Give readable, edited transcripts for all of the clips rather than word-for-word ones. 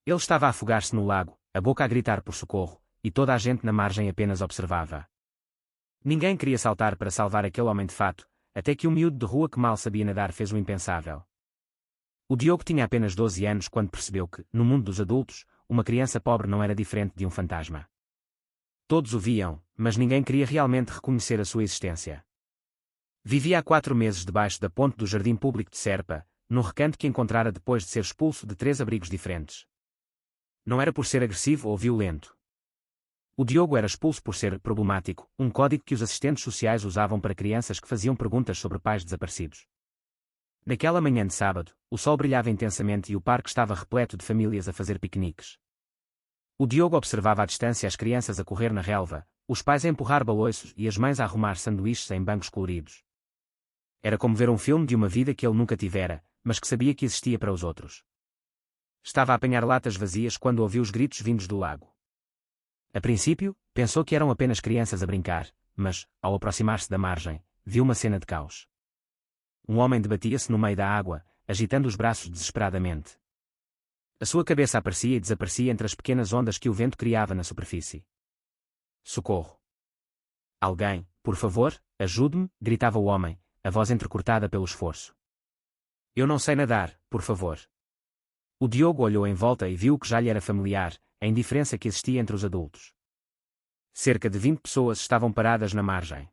Ele estava a afogar-se no lago, a boca a gritar por socorro, e toda a gente na margem apenas observava. Ninguém queria saltar para salvar aquele homem de fato, até que um miúdo de rua que mal sabia nadar fez o impensável. O Diogo tinha apenas 12 anos quando percebeu que, no mundo dos adultos, uma criança pobre não era diferente de um fantasma. Todos o viam, mas ninguém queria realmente reconhecer a sua existência. Vivia há 4 meses debaixo da ponte do Jardim Público de Serpa, num recanto que encontrara depois de ser expulso de 3 abrigos diferentes. Não era por ser agressivo ou violento. O Diogo era expulso por ser problemático, um código que os assistentes sociais usavam para crianças que faziam perguntas sobre pais desaparecidos. Naquela manhã de sábado, o sol brilhava intensamente e o parque estava repleto de famílias a fazer piqueniques. O Diogo observava à distância as crianças a correr na relva, os pais a empurrar baloiços e as mães a arrumar sanduíches em bancos coloridos. Era como ver um filme de uma vida que ele nunca tivera, mas que sabia que existia para os outros. Estava a apanhar latas vazias quando ouviu os gritos vindos do lago. A princípio, pensou que eram apenas crianças a brincar, mas, ao aproximar-se da margem, viu uma cena de caos. Um homem debatia-se no meio da água, agitando os braços desesperadamente. A sua cabeça aparecia e desaparecia entre as pequenas ondas que o vento criava na superfície. Socorro! Alguém, por favor, ajude-me, gritava o homem, a voz entrecortada pelo esforço. Eu não sei nadar, por favor. O Diogo olhou em volta e viu o que já lhe era familiar, a indiferença que existia entre os adultos. Cerca de 20 pessoas estavam paradas na margem.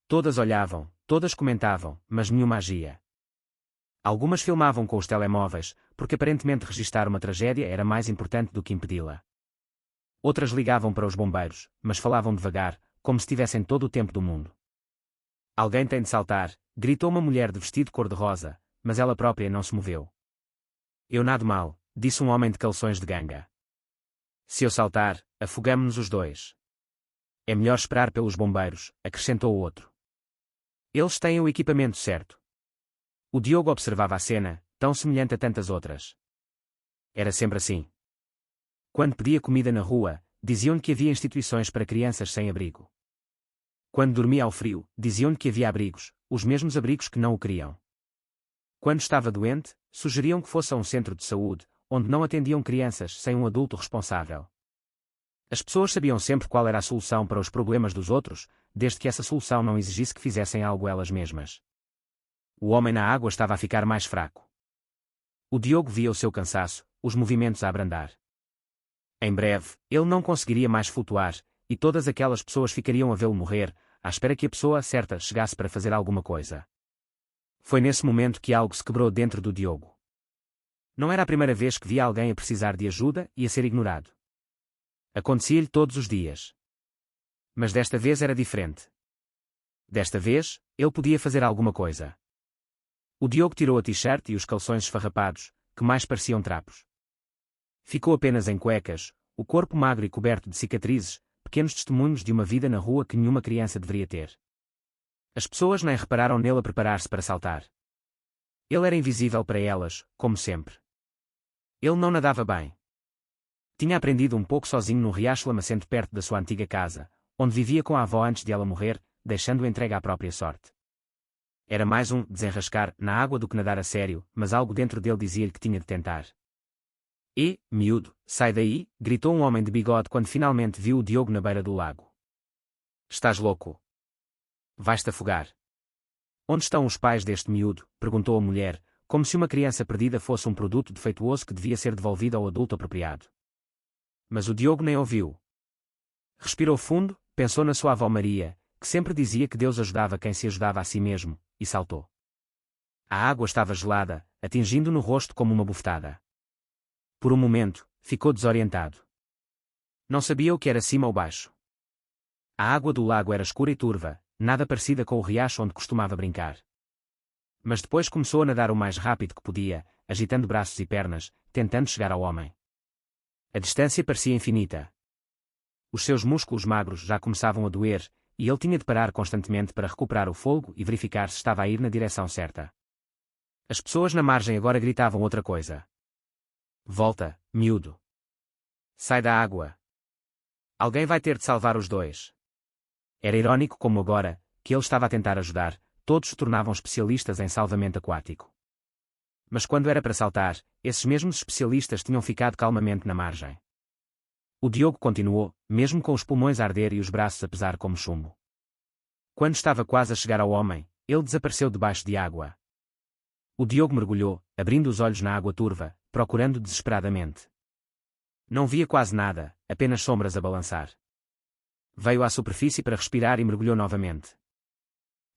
Todas olhavam, todas comentavam, mas nenhuma agia. Algumas filmavam com os telemóveis, porque aparentemente registar uma tragédia era mais importante do que impedi-la. Outras ligavam para os bombeiros, mas falavam devagar, como se tivessem todo o tempo do mundo. Alguém tem de saltar, gritou uma mulher de vestido cor-de-rosa, mas ela própria não se moveu. Eu nado mal, disse um homem de calções de ganga. Se eu saltar, afogamo-nos os dois. É melhor esperar pelos bombeiros, acrescentou o outro. Eles têm o equipamento certo. O Diogo observava a cena, tão semelhante a tantas outras. Era sempre assim. Quando pedia comida na rua, diziam-lhe que havia instituições para crianças sem abrigo. Quando dormia ao frio, diziam-lhe que havia abrigos, os mesmos abrigos que não o queriam. Quando estava doente, sugeriam que fosse a um centro de saúde, onde não atendiam crianças sem um adulto responsável. As pessoas sabiam sempre qual era a solução para os problemas dos outros, desde que essa solução não exigisse que fizessem algo elas mesmas. O homem na água estava a ficar mais fraco. O Diogo via o seu cansaço, os movimentos a abrandar. Em breve, ele não conseguiria mais flutuar, e todas aquelas pessoas ficariam a vê-lo morrer, à espera que a pessoa certa chegasse para fazer alguma coisa. Foi nesse momento que algo se quebrou dentro do Diogo. Não era a primeira vez que via alguém a precisar de ajuda e a ser ignorado. Acontecia-lhe todos os dias. Mas desta vez era diferente. Desta vez, ele podia fazer alguma coisa. O Diogo tirou a t-shirt e os calções esfarrapados, que mais pareciam trapos. Ficou apenas em cuecas, o corpo magro e coberto de cicatrizes, pequenos testemunhos de uma vida na rua que nenhuma criança deveria ter. As pessoas nem repararam nele a preparar-se para saltar. Ele era invisível para elas, como sempre. Ele não nadava bem. Tinha aprendido um pouco sozinho num riacho lamacento perto da sua antiga casa, onde vivia com a avó antes de ela morrer, deixando-o entregue à própria sorte. Era mais um desenrascar na água do que nadar a sério, mas algo dentro dele dizia-lhe que tinha de tentar. E, miúdo, sai daí, gritou um homem de bigode quando finalmente viu o Diogo na beira do lago. Estás louco? Vais-te afogar. Onde estão os pais deste miúdo? Perguntou a mulher, como se uma criança perdida fosse um produto defeituoso que devia ser devolvido ao adulto apropriado. Mas o Diogo nem ouviu. Respirou fundo, pensou na sua avó Maria, que sempre dizia que Deus ajudava quem se ajudava a si mesmo, e saltou. A água estava gelada, atingindo no rosto como uma bufetada. Por um momento, ficou desorientado. Não sabia o que era cima ou baixo. A água do lago era escura e turva, nada parecida com o riacho onde costumava brincar. Mas depois começou a nadar o mais rápido que podia, agitando braços e pernas, tentando chegar ao homem. A distância parecia infinita. Os seus músculos magros já começavam a doer, e ele tinha de parar constantemente para recuperar o fôlego e verificar se estava a ir na direção certa. As pessoas na margem agora gritavam outra coisa. Volta, miúdo. Sai da água. Alguém vai ter de salvar os dois. Era irónico como agora, que ele estava a tentar ajudar, todos se tornavam especialistas em salvamento aquático. Mas quando era para saltar, esses mesmos especialistas tinham ficado calmamente na margem. O Diogo continuou, mesmo com os pulmões a arder e os braços a pesar como chumbo. Quando estava quase a chegar ao homem, ele desapareceu debaixo de água. O Diogo mergulhou, abrindo os olhos na água turva, procurando desesperadamente. Não via quase nada, apenas sombras a balançar. Veio à superfície para respirar e mergulhou novamente.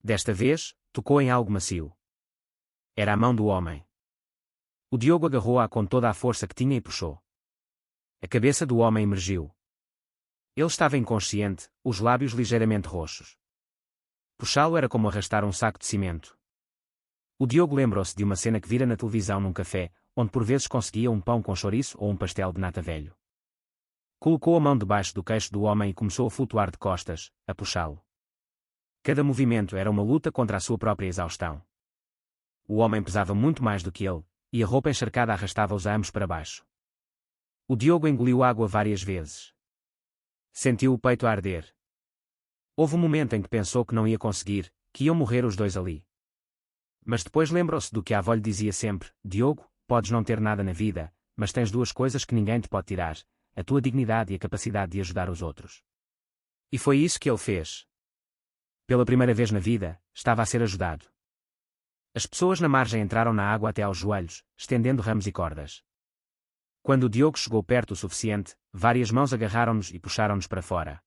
Desta vez, tocou em algo macio. Era a mão do homem. O Diogo agarrou-a com toda a força que tinha e puxou. A cabeça do homem emergiu. Ele estava inconsciente, os lábios ligeiramente roxos. Puxá-lo era como arrastar um saco de cimento. O Diogo lembrou-se de uma cena que vira na televisão num café, onde por vezes conseguia um pão com chouriço ou um pastel de nata velho. Colocou a mão debaixo do queixo do homem e começou a flutuar de costas, a puxá-lo. Cada movimento era uma luta contra a sua própria exaustão. O homem pesava muito mais do que ele, e a roupa encharcada arrastava-os a ambos para baixo. O Diogo engoliu água várias vezes. Sentiu o peito a arder. Houve um momento em que pensou que não ia conseguir, que iam morrer os dois ali. Mas depois lembrou-se do que a avó lhe dizia sempre: Diogo, podes não ter nada na vida, mas tens duas coisas que ninguém te pode tirar: a tua dignidade e a capacidade de ajudar os outros. E foi isso que ele fez. Pela primeira vez na vida, estava a ser ajudado. As pessoas na margem entraram na água até aos joelhos, estendendo ramos e cordas. Quando o Diogo chegou perto o suficiente, várias mãos agarraram-nos e puxaram-nos para fora.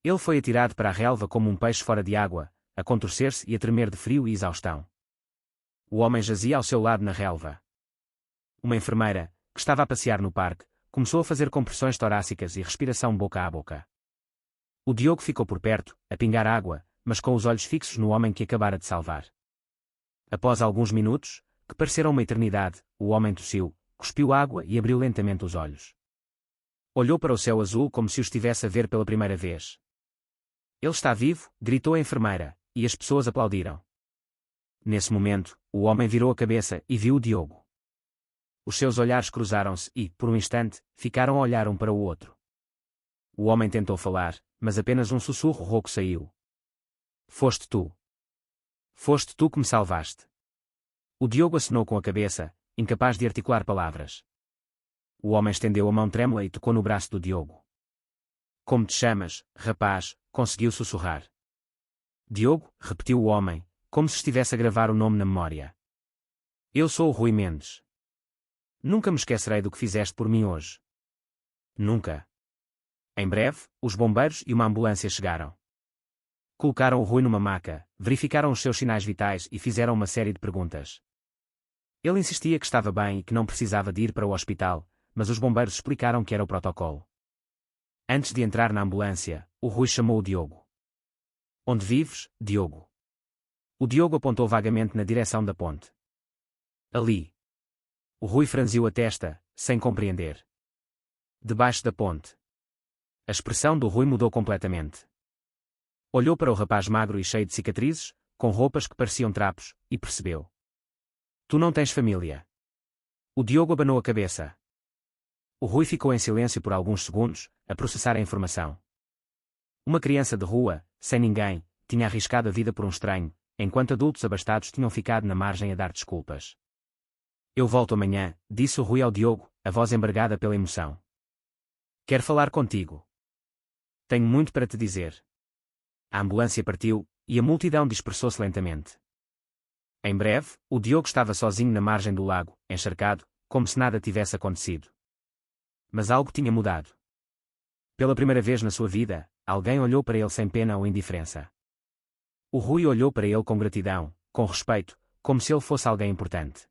Ele foi atirado para a relva como um peixe fora de água, a contorcer-se e a tremer de frio e exaustão. O homem jazia ao seu lado na relva. Uma enfermeira, que estava a passear no parque, começou a fazer compressões torácicas e respiração boca a boca. O Diogo ficou por perto, a pingar água, mas com os olhos fixos no homem que acabara de salvar. Após alguns minutos, que pareceram uma eternidade, o homem tossiu, cuspiu água e abriu lentamente os olhos. Olhou para o céu azul como se o estivesse a ver pela primeira vez. Ele está vivo, gritou a enfermeira, e as pessoas aplaudiram. Nesse momento, o homem virou a cabeça e viu o Diogo. Os seus olhares cruzaram-se e, por um instante, ficaram a olhar um para o outro. O homem tentou falar, mas apenas um sussurro rouco saiu. Foste tu. Foste tu que me salvaste. O Diogo acenou com a cabeça, incapaz de articular palavras. O homem estendeu a mão trêmula e tocou no braço do Diogo. Como te chamas, rapaz? Conseguiu sussurrar. Diogo, repetiu o homem, como se estivesse a gravar o nome na memória. Eu sou o Rui Mendes. Nunca me esquecerei do que fizeste por mim hoje. Nunca. Em breve, os bombeiros e uma ambulância chegaram. Colocaram o Rui numa maca, verificaram os seus sinais vitais e fizeram uma série de perguntas. Ele insistia que estava bem e que não precisava de ir para o hospital, mas os bombeiros explicaram que era o protocolo. Antes de entrar na ambulância, o Rui chamou o Diogo. Onde vives, Diogo? O Diogo apontou vagamente na direção da ponte. Ali. O Rui franziu a testa, sem compreender. Debaixo da ponte. A expressão do Rui mudou completamente. Olhou para o rapaz magro e cheio de cicatrizes, com roupas que pareciam trapos, e percebeu. Tu não tens família. O Diogo abanou a cabeça. O Rui ficou em silêncio por alguns segundos, a processar a informação. Uma criança de rua, sem ninguém, tinha arriscado a vida por um estranho, enquanto adultos abastados tinham ficado na margem a dar desculpas. Eu volto amanhã, disse o Rui ao Diogo, a voz embargada pela emoção. Quero falar contigo. Tenho muito para te dizer. A ambulância partiu, e a multidão dispersou-se lentamente. Em breve, o Diogo estava sozinho na margem do lago, encharcado, como se nada tivesse acontecido. Mas algo tinha mudado. Pela primeira vez na sua vida, alguém olhou para ele sem pena ou indiferença. O Rui olhou para ele com gratidão, com respeito, como se ele fosse alguém importante.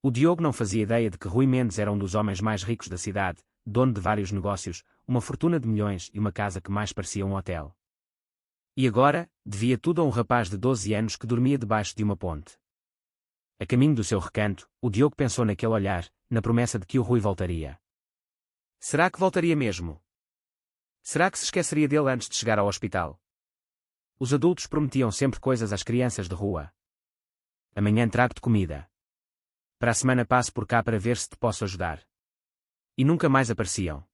O Diogo não fazia ideia de que Rui Mendes era um dos homens mais ricos da cidade, dono de vários negócios, uma fortuna de milhões e uma casa que mais parecia um hotel. E agora, devia tudo a um rapaz de 12 anos que dormia debaixo de uma ponte. A caminho do seu recanto, o Diogo pensou naquele olhar, na promessa de que o Rui voltaria. Será que voltaria mesmo? Será que se esqueceria dele antes de chegar ao hospital? Os adultos prometiam sempre coisas às crianças de rua. Amanhã trago-te comida. Para a semana passo por cá para ver se te posso ajudar. E nunca mais apareciam.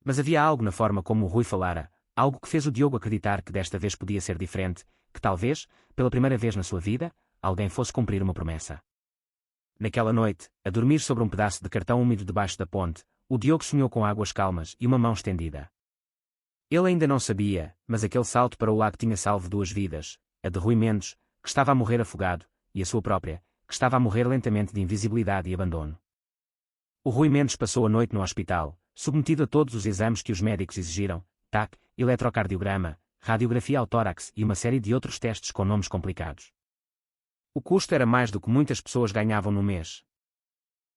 Mas havia algo na forma como o Rui falara, algo que fez o Diogo acreditar que desta vez podia ser diferente, que talvez, pela primeira vez na sua vida, alguém fosse cumprir uma promessa. Naquela noite, a dormir sobre um pedaço de cartão úmido debaixo da ponte, o Diogo sonhou com águas calmas e uma mão estendida. Ele ainda não sabia, mas aquele salto para o lago tinha salvo duas vidas, a de Rui Mendes, que estava a morrer afogado, e a sua própria, que estava a morrer lentamente de invisibilidade e abandono. O Rui Mendes passou a noite no hospital, submetido a todos os exames que os médicos exigiram, TAC, eletrocardiograma, radiografia ao tórax e uma série de outros testes com nomes complicados. O custo era mais do que muitas pessoas ganhavam no mês.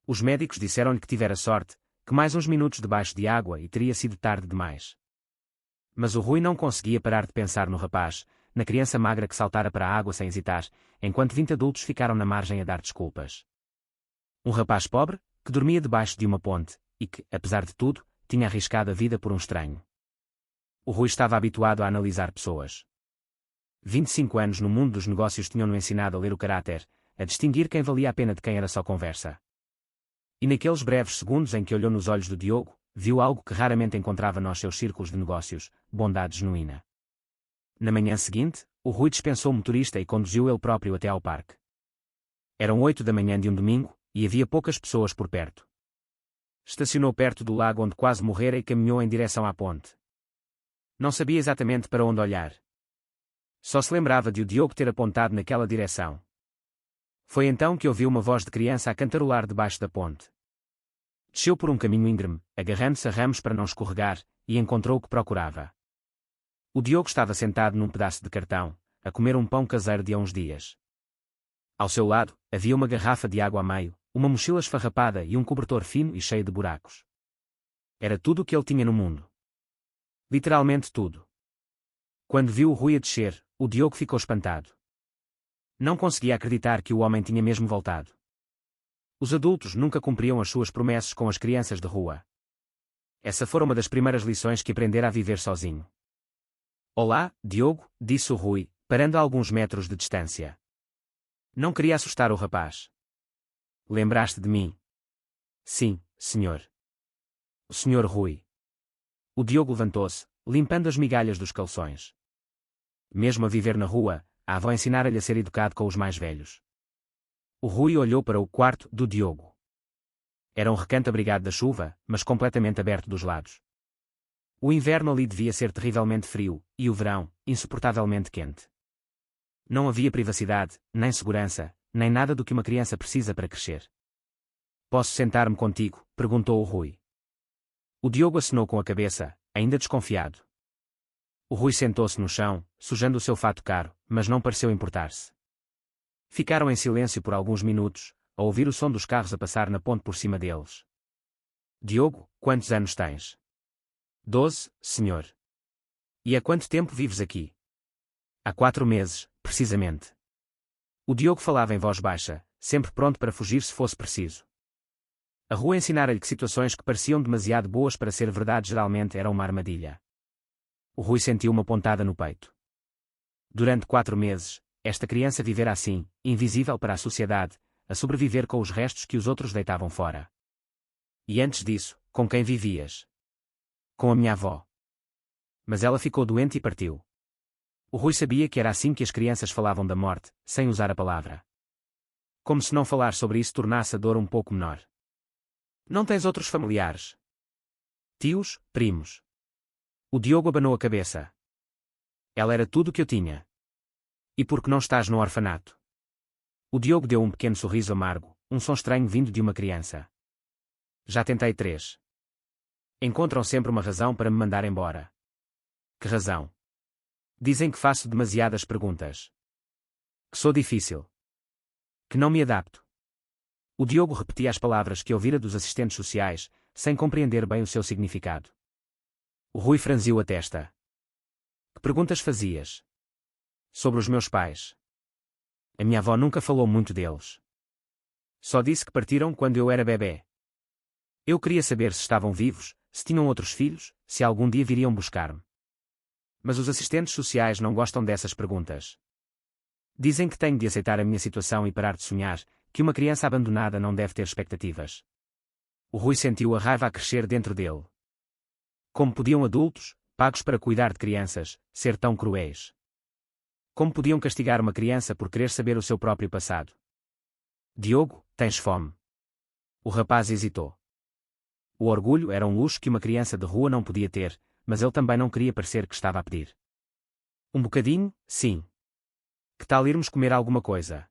Os médicos disseram-lhe que tivera sorte, que mais uns minutos debaixo de água e teria sido tarde demais. Mas o Rui não conseguia parar de pensar no rapaz, na criança magra que saltara para a água sem hesitar, enquanto 20 adultos ficaram na margem a dar desculpas. Um rapaz pobre, que dormia debaixo de uma ponte, e que, apesar de tudo, tinha arriscado a vida por um estranho. O Rui estava habituado a analisar pessoas. 25 anos no mundo dos negócios tinham-no ensinado a ler o caráter, a distinguir quem valia a pena de quem era só conversa. E naqueles breves segundos em que olhou nos olhos do Diogo, viu algo que raramente encontrava nos seus círculos de negócios, bondade genuína. Na manhã seguinte, o Rui dispensou o motorista e conduziu ele próprio até ao parque. Eram 8 da manhã de um domingo, e havia poucas pessoas por perto. Estacionou perto do lago onde quase morrera e caminhou em direção à ponte. Não sabia exatamente para onde olhar. Só se lembrava de o Diogo ter apontado naquela direção. Foi então que ouviu uma voz de criança a cantarolar debaixo da ponte. Desceu por um caminho íngreme, agarrando-se a ramos para não escorregar, e encontrou o que procurava. O Diogo estava sentado num pedaço de cartão, a comer um pão caseiro de há uns dias. Ao seu lado, havia uma garrafa de água a meio, uma mochila esfarrapada e um cobertor fino e cheio de buracos. Era tudo o que ele tinha no mundo. Literalmente tudo. Quando viu o Rui a descer, o Diogo ficou espantado. Não conseguia acreditar que o homem tinha mesmo voltado. Os adultos nunca cumpriam as suas promessas com as crianças de rua. Essa fora uma das primeiras lições que aprendera a viver sozinho. Olá, Diogo, disse o Rui, parando a alguns metros de distância. Não queria assustar o rapaz. Lembraste de mim? Sim, senhor. O senhor Rui. O Diogo levantou-se, limpando as migalhas dos calções. Mesmo a viver na rua, a avó ensinara-lhe a ser educado com os mais velhos. O Rui olhou para o quarto do Diogo. Era um recanto abrigado da chuva, mas completamente aberto dos lados. O inverno ali devia ser terrivelmente frio, e o verão, insuportavelmente quente. Não havia privacidade, nem segurança, nem nada do que uma criança precisa para crescer. Posso sentar-me contigo? Perguntou o Rui. O Diogo acenou com a cabeça, ainda desconfiado. O Rui sentou-se no chão, sujando o seu fato caro, mas não pareceu importar-se. Ficaram em silêncio por alguns minutos, a ouvir o som dos carros a passar na ponte por cima deles. Diogo, quantos anos tens? 12, senhor. E há quanto tempo vives aqui? Há 4 meses, precisamente. O Diogo falava em voz baixa, sempre pronto para fugir se fosse preciso. A rua ensinara-lhe que situações que pareciam demasiado boas para ser verdade geralmente eram uma armadilha. O Rui sentiu uma pontada no peito. Durante 4 meses, esta criança vivera assim, invisível para a sociedade, a sobreviver com os restos que os outros deitavam fora. E antes disso, com quem vivias? Com a minha avó. Mas ela ficou doente e partiu. O Rui sabia que era assim que as crianças falavam da morte, sem usar a palavra. Como se não falar sobre isso tornasse a dor um pouco menor. Não tens outros familiares? Tios, primos? O Diogo abanou a cabeça. Ela era tudo o que eu tinha. E por que não estás no orfanato? O Diogo deu um pequeno sorriso amargo, um som estranho vindo de uma criança. Já tentei 3. Encontram sempre uma razão para me mandar embora. Que razão? Dizem que faço demasiadas perguntas. Que sou difícil. Que não me adapto. O Diogo repetia as palavras que ouvira dos assistentes sociais, sem compreender bem o seu significado. O Rui franziu a testa. Que perguntas fazias? Sobre os meus pais. A minha avó nunca falou muito deles. Só disse que partiram quando eu era bebê. Eu queria saber se estavam vivos, se tinham outros filhos, se algum dia viriam buscar-me. Mas os assistentes sociais não gostam dessas perguntas. Dizem que tenho de aceitar a minha situação e parar de sonhar, que uma criança abandonada não deve ter expectativas. O Rui sentiu a raiva a crescer dentro dele. Como podiam adultos, pagos para cuidar de crianças, ser tão cruéis? Como podiam castigar uma criança por querer saber o seu próprio passado? Diogo, tens fome? O rapaz hesitou. O orgulho era um luxo que uma criança de rua não podia ter, mas ele também não queria parecer que estava a pedir. Um bocadinho, sim. Que tal irmos comer alguma coisa?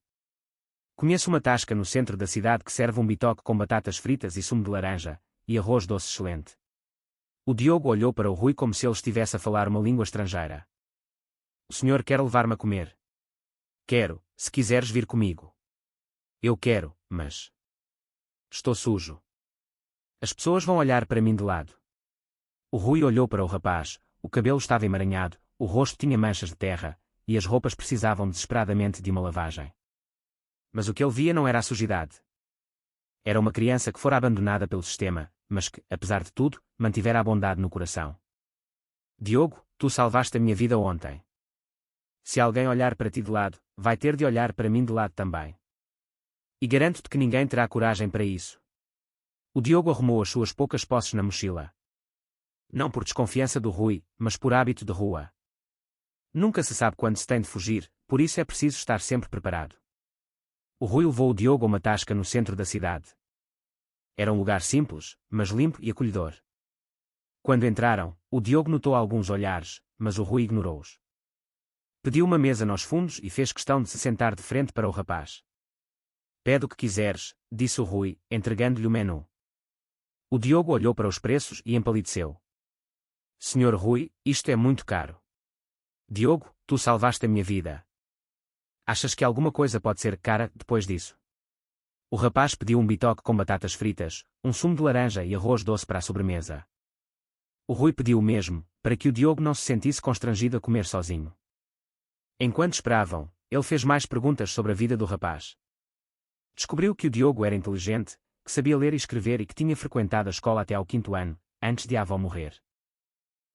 Conheço uma tasca no centro da cidade que serve um bitoque com batatas fritas e sumo de laranja, e arroz doce excelente. O Diogo olhou para o Rui como se ele estivesse a falar uma língua estrangeira. O senhor quer levar-me a comer? Quero, se quiseres vir comigo. Eu quero, mas... estou sujo. As pessoas vão olhar para mim de lado. O Rui olhou para o rapaz, o cabelo estava emaranhado, o rosto tinha manchas de terra, e as roupas precisavam desesperadamente de uma lavagem. Mas o que ele via não era a sujidade. Era uma criança que fora abandonada pelo sistema, mas que, apesar de tudo, mantivera a bondade no coração. Diogo, tu salvaste a minha vida ontem. Se alguém olhar para ti de lado, vai ter de olhar para mim de lado também. E garanto-te que ninguém terá coragem para isso. O Diogo arrumou as suas poucas posses na mochila. Não por desconfiança do Rui, mas por hábito de rua. Nunca se sabe quando se tem de fugir, por isso é preciso estar sempre preparado. O Rui levou o Diogo a uma tasca no centro da cidade. Era um lugar simples, mas limpo e acolhedor. Quando entraram, o Diogo notou alguns olhares, mas o Rui ignorou-os. Pediu uma mesa nos fundos e fez questão de se sentar de frente para o rapaz. Pede o que quiseres, disse o Rui, entregando-lhe o menu. O Diogo olhou para os preços e empalideceu. Senhor Rui, isto é muito caro. Diogo, tu salvaste a minha vida. Achas que alguma coisa pode ser cara depois disso? O rapaz pediu um bitoque com batatas fritas, um sumo de laranja e arroz doce para a sobremesa. O Rui pediu o mesmo, para que o Diogo não se sentisse constrangido a comer sozinho. Enquanto esperavam, ele fez mais perguntas sobre a vida do rapaz. Descobriu que o Diogo era inteligente, que sabia ler e escrever e que tinha frequentado a escola até ao 5º ano, antes de a avó morrer.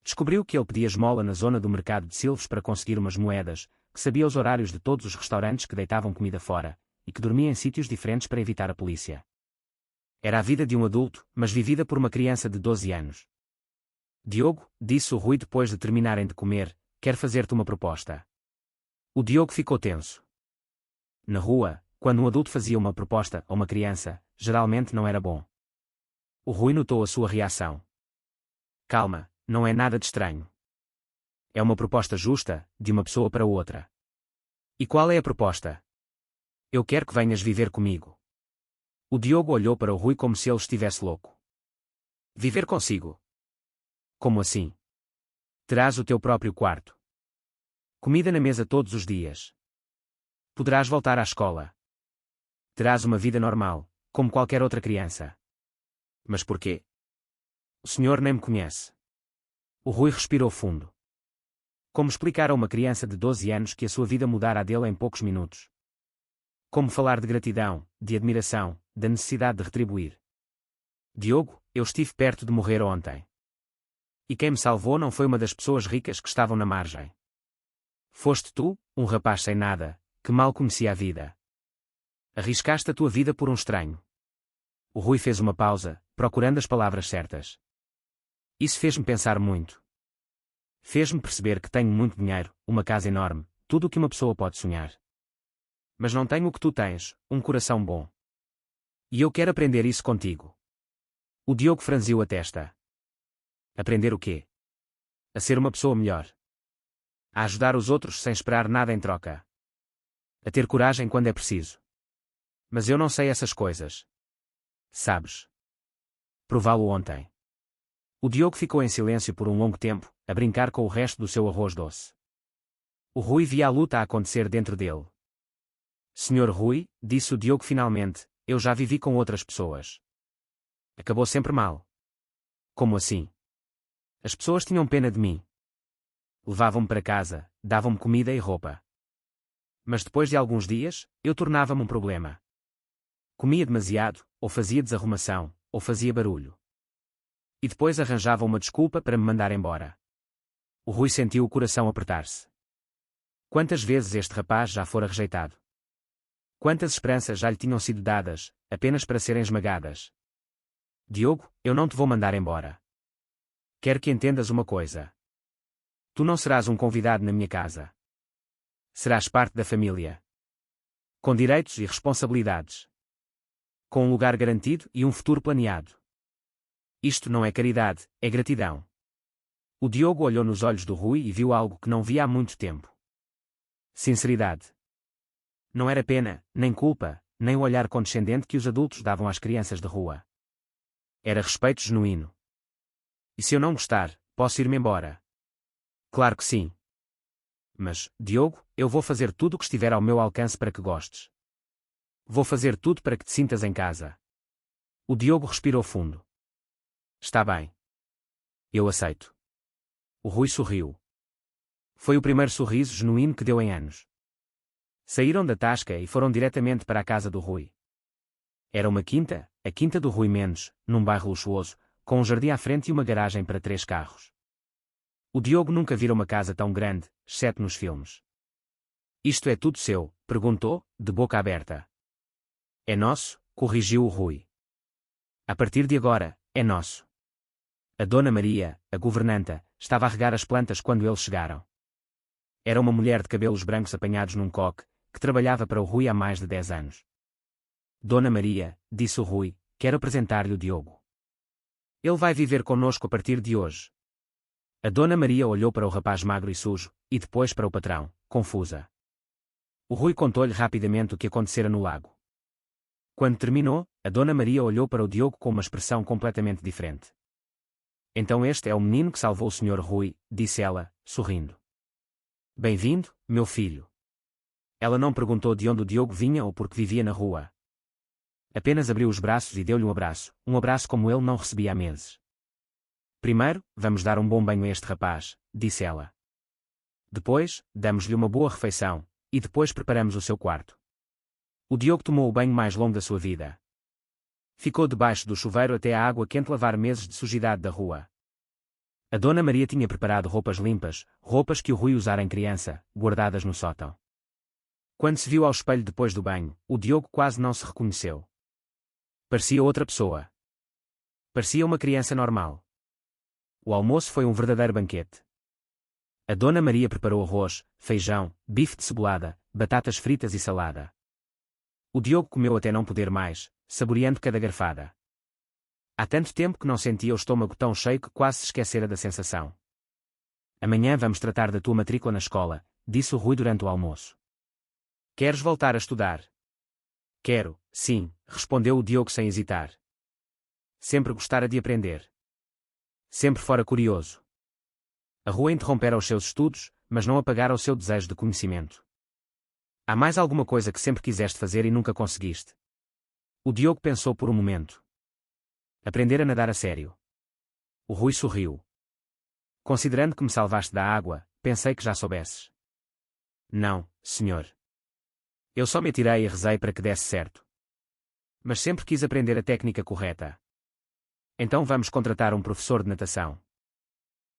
Descobriu que ele pedia esmola na zona do mercado de Silves para conseguir umas moedas, que sabia os horários de todos os restaurantes que deitavam comida fora, e que dormia em sítios diferentes para evitar a polícia. Era a vida de um adulto, mas vivida por uma criança de 12 anos. Diogo, disse o Rui depois de terminarem de comer, quer fazer-te uma proposta. O Diogo ficou tenso. Na rua, quando um adulto fazia uma proposta a uma criança, geralmente não era bom. O Rui notou a sua reação. Calma, não é nada de estranho. É uma proposta justa, de uma pessoa para outra. E qual é a proposta? Eu quero que venhas viver comigo. O Diogo olhou para o Rui como se ele estivesse louco. Viver consigo? Como assim? Terás o teu próprio quarto. Comida na mesa todos os dias. Poderás voltar à escola. Terás uma vida normal, como qualquer outra criança. Mas porquê? O senhor nem me conhece. O Rui respirou fundo. Como explicar a uma criança de 12 anos que a sua vida mudará a dele em poucos minutos? Como falar de gratidão, de admiração, da necessidade de retribuir? Diogo, eu estive perto de morrer ontem. E quem me salvou não foi uma das pessoas ricas que estavam na margem. Foste tu, um rapaz sem nada, que mal conhecia a vida. Arriscaste a tua vida por um estranho. O Rui fez uma pausa, procurando as palavras certas. Isso fez-me pensar muito. Fez-me perceber que tenho muito dinheiro, uma casa enorme, tudo o que uma pessoa pode sonhar. Mas não tenho o que tu tens, um coração bom. E eu quero aprender isso contigo. O Diogo franziu a testa. Aprender o quê? A ser uma pessoa melhor. A ajudar os outros sem esperar nada em troca. A ter coragem quando é preciso. Mas eu não sei essas coisas. Sabes? Prová-lo ontem. O Diogo ficou em silêncio por um longo tempo, a brincar com o resto do seu arroz doce. O Rui via a luta a acontecer dentro dele. Senhor Rui, disse o Diogo finalmente, eu já vivi com outras pessoas. Acabou sempre mal. Como assim? As pessoas tinham pena de mim. Levavam-me para casa, davam-me comida e roupa. Mas depois de alguns dias, eu tornava-me um problema. Comia demasiado, ou fazia desarrumação, ou fazia barulho. E depois arranjava uma desculpa para me mandar embora. O Rui sentiu o coração apertar-se. Quantas vezes este rapaz já fora rejeitado? Quantas esperanças já lhe tinham sido dadas, apenas para serem esmagadas? Diogo, eu não te vou mandar embora. Quero que entendas uma coisa. Tu não serás um convidado na minha casa. Serás parte da família. Com direitos e responsabilidades. Com um lugar garantido e um futuro planeado. Isto não é caridade, é gratidão. O Diogo olhou nos olhos do Rui e viu algo que não via há muito tempo. Sinceridade. Não era pena, nem culpa, nem o olhar condescendente que os adultos davam às crianças de rua. Era respeito genuíno. E se eu não gostar, posso ir-me embora? Claro que sim. Mas, Diogo, eu vou fazer tudo o que estiver ao meu alcance para que gostes. Vou fazer tudo para que te sintas em casa. O Diogo respirou fundo. Está bem. Eu aceito. O Rui sorriu. Foi o primeiro sorriso genuíno que deu em anos. Saíram da tasca e foram diretamente para a casa do Rui. Era uma quinta, a quinta do Rui Mendes, num bairro luxuoso, com um jardim à frente e uma garagem para 3 carros. O Diogo nunca vira uma casa tão grande, exceto nos filmes. Isto é tudo seu? Perguntou, de boca aberta. É nosso, corrigiu o Rui. A partir de agora, é nosso. A Dona Maria, a governanta, estava a regar as plantas quando eles chegaram. Era uma mulher de cabelos brancos apanhados num coque, que trabalhava para o Rui há mais de 10 anos. Dona Maria, disse o Rui, quero apresentar-lhe o Diogo. Ele vai viver connosco a partir de hoje. A Dona Maria olhou para o rapaz magro e sujo, e depois para o patrão, confusa. O Rui contou-lhe rapidamente o que acontecera no lago. Quando terminou, a Dona Maria olhou para o Diogo com uma expressão completamente diferente. Então este é o menino que salvou o Sr. Rui, disse ela, sorrindo. Bem-vindo, meu filho. Ela não perguntou de onde o Diogo vinha ou por que vivia na rua. Apenas abriu os braços e deu-lhe um abraço como ele não recebia há meses. Primeiro, vamos dar um bom banho a este rapaz, disse ela. Depois, damos-lhe uma boa refeição, e depois preparamos o seu quarto. O Diogo tomou o banho mais longo da sua vida. Ficou debaixo do chuveiro até a água quente lavar meses de sujidade da rua. A Dona Maria tinha preparado roupas limpas, roupas que o Rui usara em criança, guardadas no sótão. Quando se viu ao espelho depois do banho, o Diogo quase não se reconheceu. Parecia outra pessoa. Parecia uma criança normal. O almoço foi um verdadeiro banquete. A Dona Maria preparou arroz, feijão, bife de cebolada, batatas fritas e salada. O Diogo comeu até não poder mais, saboreando cada garfada. Há tanto tempo que não sentia o estômago tão cheio que quase se esquecera da sensação. Amanhã vamos tratar da tua matrícula na escola, disse o Rui durante o almoço. Queres voltar a estudar? Quero, sim, respondeu o Diogo sem hesitar. Sempre gostara de aprender. Sempre fora curioso. A Rua interrompera os seus estudos, mas não apagara o seu desejo de conhecimento. Há mais alguma coisa que sempre quiseste fazer e nunca conseguiste? O Diogo pensou por um momento. Aprender a nadar a sério. O Rui sorriu. Considerando que me salvaste da água, pensei que já soubesses. Não, senhor. Eu só me atirei e rezei para que desse certo. Mas sempre quis aprender a técnica correta. Então vamos contratar um professor de natação.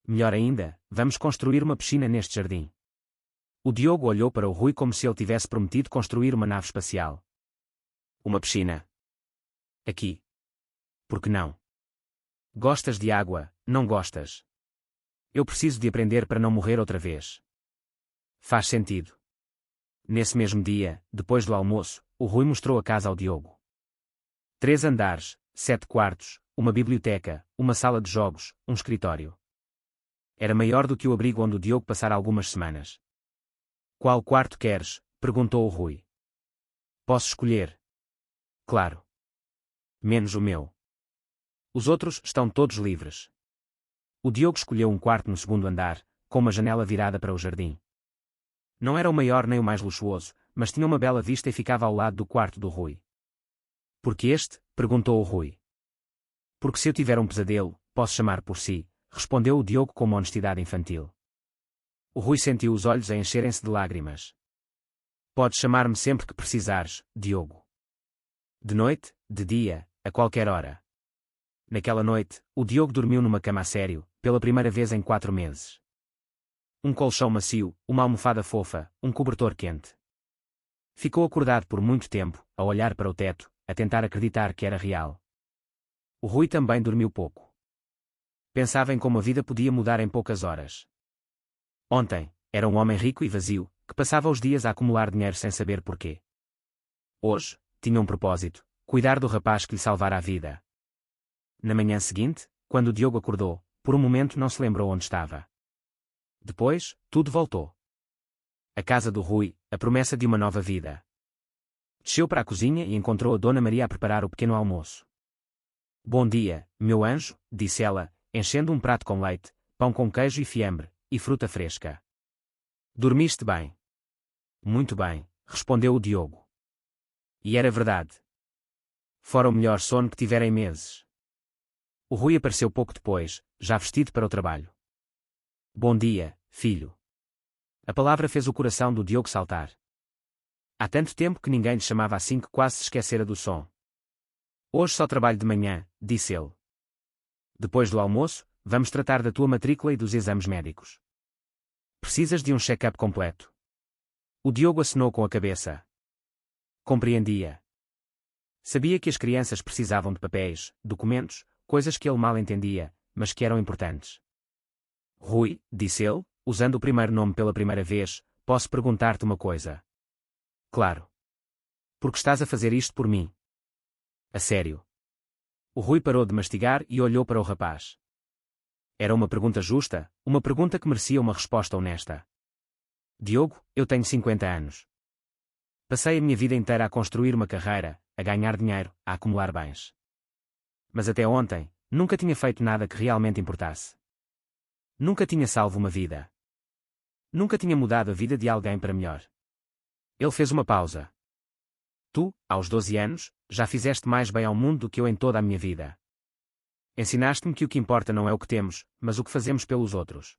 Melhor ainda, vamos construir uma piscina neste jardim. O Diogo olhou para o Rui como se ele tivesse prometido construir uma nave espacial. Uma piscina. Aqui. Por que não? Gostas de água, não gostas? Eu preciso de aprender para não morrer outra vez. Faz sentido. Nesse mesmo dia, depois do almoço, o Rui mostrou a casa ao Diogo. 3 andares, 7 quartos, uma biblioteca, uma sala de jogos, um escritório. Era maior do que o abrigo onde o Diogo passara algumas semanas. Qual quarto queres? Perguntou o Rui. Posso escolher? Claro. Menos o meu. Os outros estão todos livres. O Diogo escolheu um quarto no segundo andar, com uma janela virada para o jardim. Não era o maior nem o mais luxuoso, mas tinha uma bela vista e ficava ao lado do quarto do Rui. Por que este? Perguntou o Rui. Porque se eu tiver um pesadelo, posso chamar por si, respondeu o Diogo com uma honestidade infantil. O Rui sentiu os olhos a encherem-se de lágrimas. Podes chamar-me sempre que precisares, Diogo. De noite, de dia, a qualquer hora. Naquela noite, o Diogo dormiu numa cama a sério, pela primeira vez em 4 meses. Um colchão macio, uma almofada fofa, um cobertor quente. Ficou acordado por muito tempo, a olhar para o teto, a tentar acreditar que era real. O Rui também dormiu pouco. Pensava em como a vida podia mudar em poucas horas. Ontem, era um homem rico e vazio, que passava os dias a acumular dinheiro sem saber porquê. Hoje, tinha um propósito, cuidar do rapaz que lhe salvara a vida. Na manhã seguinte, quando Diogo acordou, por um momento não se lembrou onde estava. Depois, tudo voltou. A casa do Rui, a promessa de uma nova vida. Desceu para a cozinha e encontrou a Dona Maria a preparar o pequeno almoço. Bom dia, meu anjo, disse ela, enchendo um prato com leite, pão com queijo e fiambre, e fruta fresca. Dormiste bem? Muito bem, respondeu o Diogo. E era verdade. Fora o melhor sono que tivera em meses. O Rui apareceu pouco depois, já vestido para o trabalho. Bom dia, filho. A palavra fez o coração do Diogo saltar. Há tanto tempo que ninguém lhe chamava assim que quase se esquecera do som. Hoje só trabalho de manhã, disse ele. Depois do almoço, vamos tratar da tua matrícula e dos exames médicos. Precisas de um check-up completo. O Diogo acenou com a cabeça. Compreendia. Sabia que as crianças precisavam de papéis, documentos, coisas que ele mal entendia, mas que eram importantes. Rui, disse ele, usando o primeiro nome pela primeira vez, posso perguntar-te uma coisa? Claro. Por que estás a fazer isto por mim? A sério. O Rui parou de mastigar e olhou para o rapaz. Era uma pergunta justa, uma pergunta que merecia uma resposta honesta. Diogo, eu tenho 50 anos. Passei a minha vida inteira a construir uma carreira, a ganhar dinheiro, a acumular bens. Mas até ontem, nunca tinha feito nada que realmente importasse. Nunca tinha salvo uma vida. Nunca tinha mudado a vida de alguém para melhor. Ele fez uma pausa. Tu, aos 12 anos, já fizeste mais bem ao mundo do que eu em toda a minha vida. Ensinaste-me que o que importa não é o que temos, mas o que fazemos pelos outros.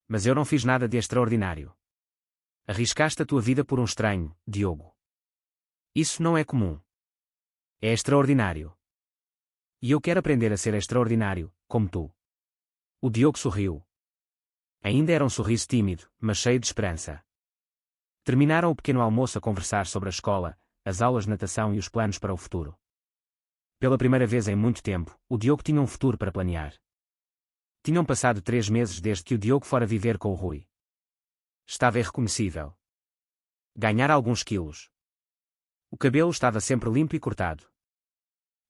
Mas eu não fiz nada de extraordinário. Arriscaste a tua vida por um estranho, Diogo. Isso não é comum. É extraordinário. E eu quero aprender a ser extraordinário, como tu. O Diogo sorriu. Ainda era um sorriso tímido, mas cheio de esperança. Terminaram o pequeno almoço a conversar sobre a escola, as aulas de natação e os planos para o futuro. Pela primeira vez em muito tempo, o Diogo tinha um futuro para planear. Tinham passado 3 meses desde que o Diogo fora viver com o Rui. Estava irreconhecível. Ganhara alguns quilos. O cabelo estava sempre limpo e cortado.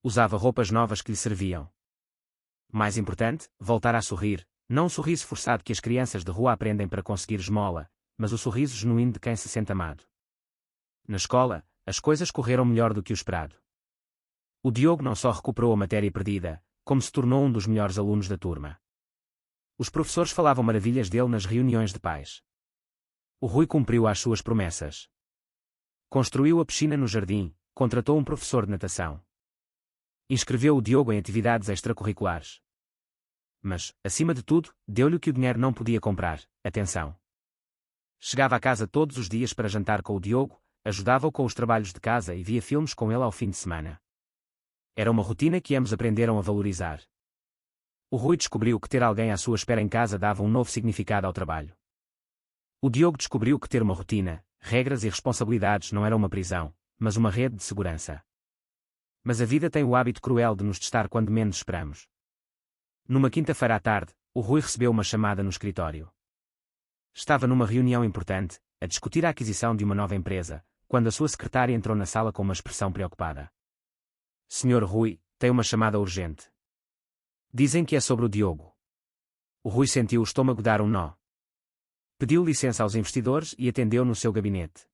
Usava roupas novas que lhe serviam. Mais importante, voltara a sorrir, não o sorriso forçado que as crianças de rua aprendem para conseguir esmola, mas o sorriso genuíno de quem se sente amado. Na escola, as coisas correram melhor do que o esperado. O Diogo não só recuperou a matéria perdida, como se tornou um dos melhores alunos da turma. Os professores falavam maravilhas dele nas reuniões de pais. O Rui cumpriu as suas promessas. Construiu a piscina no jardim, contratou um professor de natação. Inscreveu o Diogo em atividades extracurriculares. Mas, acima de tudo, deu-lhe o que o dinheiro não podia comprar, atenção. Chegava à casa todos os dias para jantar com o Diogo, ajudava-o com os trabalhos de casa e via filmes com ele ao fim de semana. Era uma rotina que ambos aprenderam a valorizar. O Rui descobriu que ter alguém à sua espera em casa dava um novo significado ao trabalho. O Diogo descobriu que ter uma rotina, regras e responsabilidades não era uma prisão, mas uma rede de segurança. Mas a vida tem o hábito cruel de nos testar quando menos esperamos. Numa quinta-feira à tarde, o Rui recebeu uma chamada no escritório. Estava numa reunião importante, a discutir a aquisição de uma nova empresa, quando a sua secretária entrou na sala com uma expressão preocupada. Senhor Rui, tem uma chamada urgente. Dizem que é sobre o Diogo. O Rui sentiu o estômago dar um nó. Pediu licença aos investidores e atendeu no seu gabinete.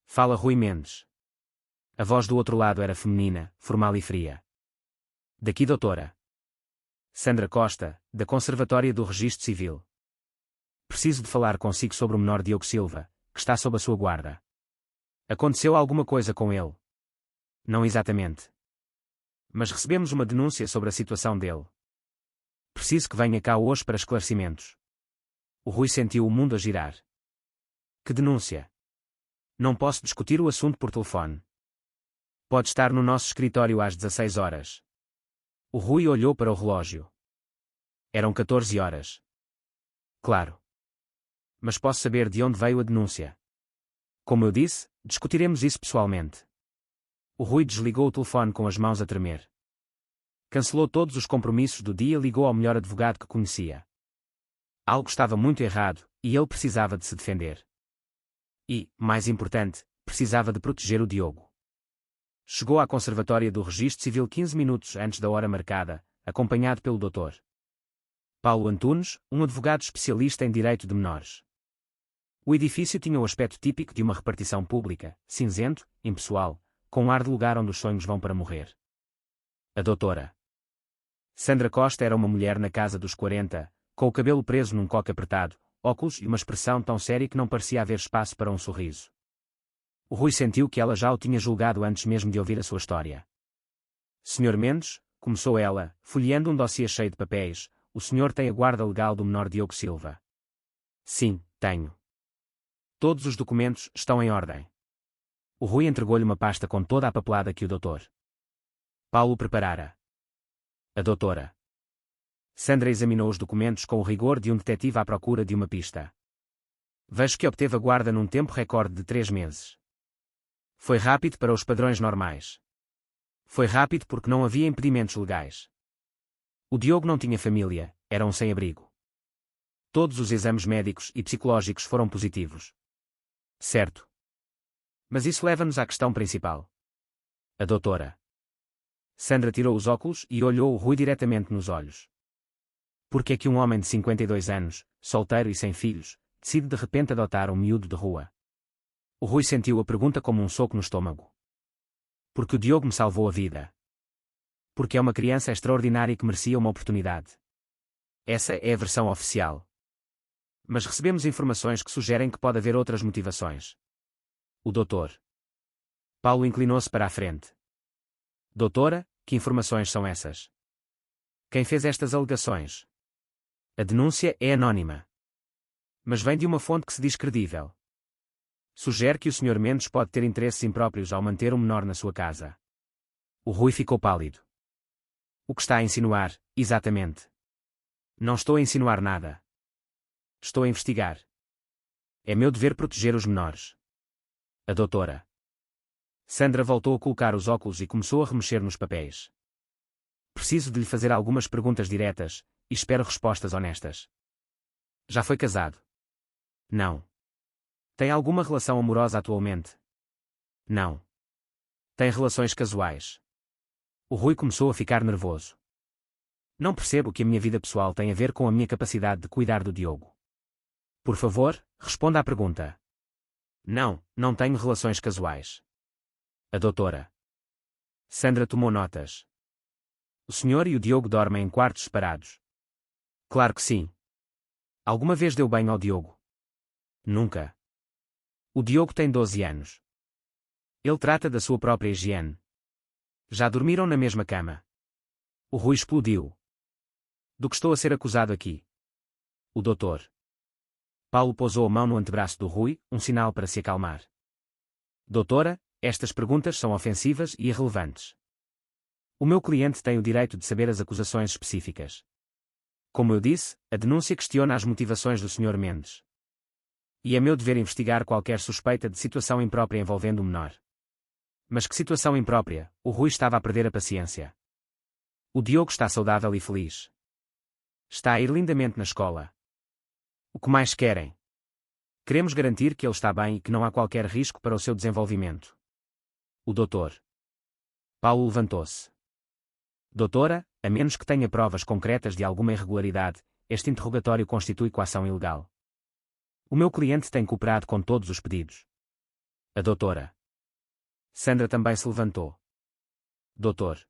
Fala Rui Mendes. A voz do outro lado era feminina, formal e fria. Daqui doutora Sandra Costa, da Conservatória do Registro Civil. Preciso de falar consigo sobre o menor Diogo Silva, que está sob a sua guarda. Aconteceu alguma coisa com ele? Não exatamente. Mas recebemos uma denúncia sobre a situação dele. Preciso que venha cá hoje para esclarecimentos. O Rui sentiu o mundo a girar. Que denúncia? Não posso discutir o assunto por telefone. Pode estar no nosso escritório às 16 horas. O Rui olhou para o relógio. Eram 14 horas. Claro. Mas posso saber de onde veio a denúncia? Como eu disse, discutiremos isso pessoalmente. O Rui desligou o telefone com as mãos a tremer. Cancelou todos os compromissos do dia e ligou ao melhor advogado que conhecia. Algo estava muito errado, e ele precisava de se defender. E, mais importante, precisava de proteger o Diogo. Chegou à conservatória do Registro Civil 15 minutos antes da hora marcada, acompanhado pelo Dr. Paulo Antunes, um advogado especialista em direito de menores. O edifício tinha o aspecto típico de uma repartição pública, cinzento, impessoal, com um ar de lugar onde os sonhos vão para morrer. A doutora Sandra Costa era uma mulher na casa dos 40, com o cabelo preso num coque apertado, óculos e uma expressão tão séria que não parecia haver espaço para um sorriso. O Rui sentiu que ela já o tinha julgado antes mesmo de ouvir a sua história. Senhor Mendes, começou ela, folheando um dossiê cheio de papéis, o senhor tem a guarda legal do menor Diogo Silva? Sim, tenho. Todos os documentos estão em ordem. O Rui entregou-lhe uma pasta com toda a papelada que o Dr. Paulo preparara. A doutora Sandra examinou os documentos com o rigor de um detetive à procura de uma pista. Vejo que obteve a guarda num tempo recorde de 3 meses. Foi rápido para os padrões normais. Foi rápido porque não havia impedimentos legais. O Diogo não tinha família, era um sem-abrigo. Todos os exames médicos e psicológicos foram positivos. Certo. Mas isso leva-nos à questão principal. A doutora Sandra tirou os óculos e olhou o Rui diretamente nos olhos. Por que é que um homem de 52 anos, solteiro e sem filhos, decide de repente adotar um miúdo de rua? O Rui sentiu a pergunta como um soco no estômago. Porque o Diogo me salvou a vida. Porque é uma criança extraordinária que merecia uma oportunidade. Essa é a versão oficial. Mas recebemos informações que sugerem que pode haver outras motivações. O doutor Paulo inclinou-se para a frente. Doutora, que informações são essas? Quem fez estas alegações? A denúncia é anónima. Mas vem de uma fonte que se diz credível. Sugere que o Sr. Mendes pode ter interesses impróprios ao manter um menor na sua casa. O Rui ficou pálido. O que está a insinuar, exatamente? Não estou a insinuar nada. Estou a investigar. É meu dever proteger os menores. A doutora Sandra voltou a colocar os óculos e começou a remexer nos papéis. Preciso de lhe fazer algumas perguntas diretas, e espero respostas honestas. Já foi casado? Não. Tem alguma relação amorosa atualmente? Não. Tem relações casuais? O Rui começou a ficar nervoso. Não percebo o que a minha vida pessoal tem a ver com a minha capacidade de cuidar do Diogo. Por favor, responda à pergunta. Não, não tenho relações casuais. A doutora Sandra tomou notas. O senhor e o Diogo dormem em quartos separados? Claro que sim. Alguma vez deu banho ao Diogo? Nunca. O Diogo tem 12 anos. Ele trata da sua própria higiene. Já dormiram na mesma cama? O Rui explodiu. Do que estou a ser acusado aqui? O doutor Paulo pousou a mão no antebraço do Rui, um sinal para se acalmar. Doutora, estas perguntas são ofensivas e irrelevantes. O meu cliente tem o direito de saber as acusações específicas. Como eu disse, a denúncia questiona as motivações do Sr. Mendes. E é meu dever investigar qualquer suspeita de situação imprópria envolvendo o menor. Mas que situação imprópria? O Rui estava a perder a paciência. O Diogo está saudável e feliz. Está a ir lindamente na escola. O que mais querem? Queremos garantir que ele está bem e que não há qualquer risco para o seu desenvolvimento. O doutor Paulo levantou-se. Doutora, a menos que tenha provas concretas de alguma irregularidade, este interrogatório constitui coação ilegal. O meu cliente tem cooperado com todos os pedidos. A doutora Sandra também se levantou. Doutor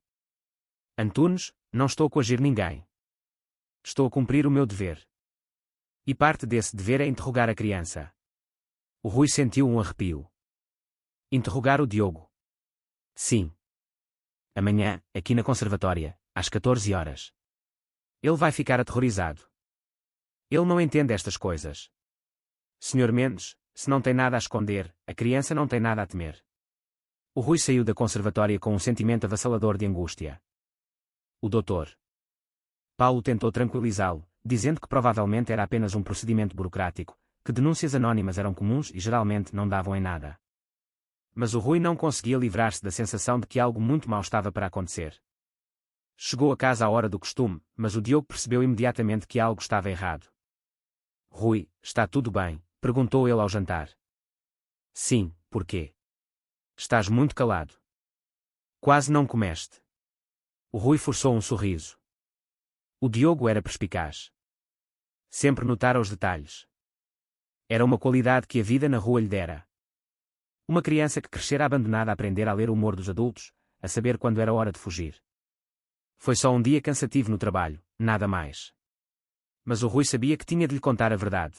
Antunes, não estou a coagir ninguém. Estou a cumprir o meu dever. E parte desse dever é interrogar a criança. O Rui sentiu um arrepio. Interrogar o Diogo? Sim. Amanhã, aqui na conservatória, às 14 horas. Ele vai ficar aterrorizado. Ele não entende estas coisas. Sr. Mendes, se não tem nada a esconder, a criança não tem nada a temer. O Rui saiu da conservatória com um sentimento avassalador de angústia. O doutor Paulo tentou tranquilizá-lo, dizendo que provavelmente era apenas um procedimento burocrático, que denúncias anónimas eram comuns e geralmente não davam em nada. Mas o Rui não conseguia livrar-se da sensação de que algo muito mau estava para acontecer. Chegou a casa à hora do costume, mas o Diogo percebeu imediatamente que algo estava errado. Rui, está tudo bem? Perguntou ele ao jantar. Sim, por quê? Estás muito calado. Quase não comeste. O Rui forçou um sorriso. O Diogo era perspicaz. Sempre notara os detalhes. Era uma qualidade que a vida na rua lhe dera. Uma criança que crescera abandonada a aprender a ler o humor dos adultos, a saber quando era hora de fugir. Foi só um dia cansativo no trabalho, nada mais. Mas o Rui sabia que tinha de lhe contar a verdade.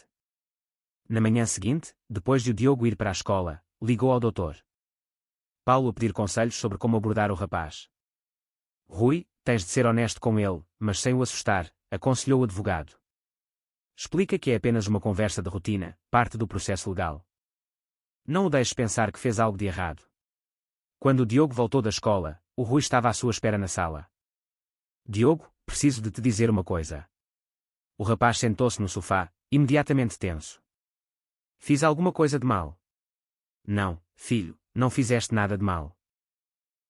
Na manhã seguinte, depois de o Diogo ir para a escola, ligou ao doutor Paulo a pedir conselhos sobre como abordar o rapaz. Rui, tens de ser honesto com ele, mas sem o assustar, aconselhou o advogado. Explica que é apenas uma conversa de rotina, parte do processo legal. Não o deixes pensar que fez algo de errado. Quando o Diogo voltou da escola, o Rui estava à sua espera na sala. Diogo, preciso de te dizer uma coisa. O rapaz sentou-se no sofá, imediatamente tenso. Fiz alguma coisa de mal? Não, filho, não fizeste nada de mal.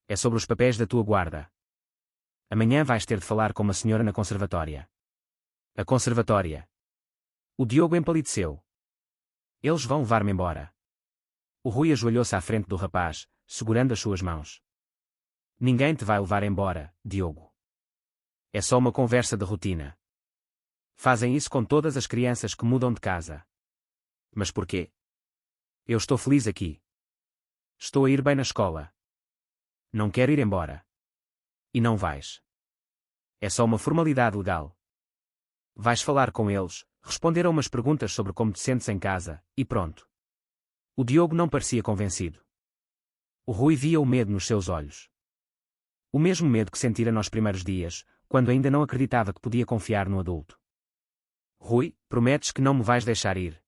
É sobre os papéis da tua guarda. Amanhã vais ter de falar com uma senhora na conservatória. A conservatória. O Diogo empalideceu. Eles vão levar-me embora. O Rui ajoelhou-se à frente do rapaz, segurando as suas mãos. Ninguém te vai levar embora, Diogo. É só uma conversa de rotina. Fazem isso com todas as crianças que mudam de casa. Mas porquê? Eu estou feliz aqui. Estou a ir bem na escola. Não quero ir embora. E não vais. É só uma formalidade legal. Vais falar com eles, responder a umas perguntas sobre como te sentes em casa, e pronto. O Diogo não parecia convencido. O Rui via o medo nos seus olhos. O mesmo medo que sentira nos primeiros dias, quando ainda não acreditava que podia confiar no adulto. Rui, prometes que não me vais deixar ir?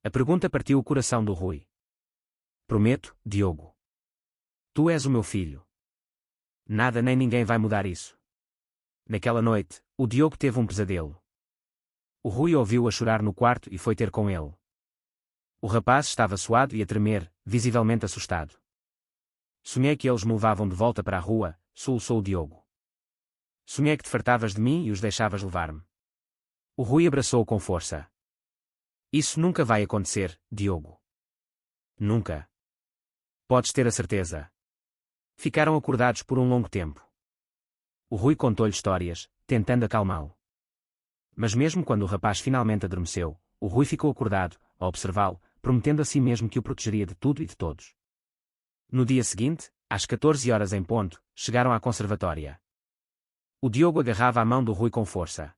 A pergunta partiu o coração do Rui. Prometo, Diogo. Tu és o meu filho. Nada nem ninguém vai mudar isso. Naquela noite, o Diogo teve um pesadelo. O Rui ouviu-o a chorar no quarto e foi ter com ele. O rapaz estava suado e a tremer, visivelmente assustado. Sonhei que eles me levavam de volta para a rua, soluçou o Diogo. Sonhei que te fartavas de mim e os deixavas levar-me. O Rui abraçou-o com força. Isso nunca vai acontecer, Diogo. Nunca. Podes ter a certeza. Ficaram acordados por um longo tempo. O Rui contou-lhe histórias, tentando acalmá-lo. Mas mesmo quando o rapaz finalmente adormeceu, o Rui ficou acordado, a observá-lo, prometendo a si mesmo que o protegeria de tudo e de todos. No dia seguinte, às 14 horas em ponto, chegaram à conservatória. O Diogo agarrava a mão do Rui com força.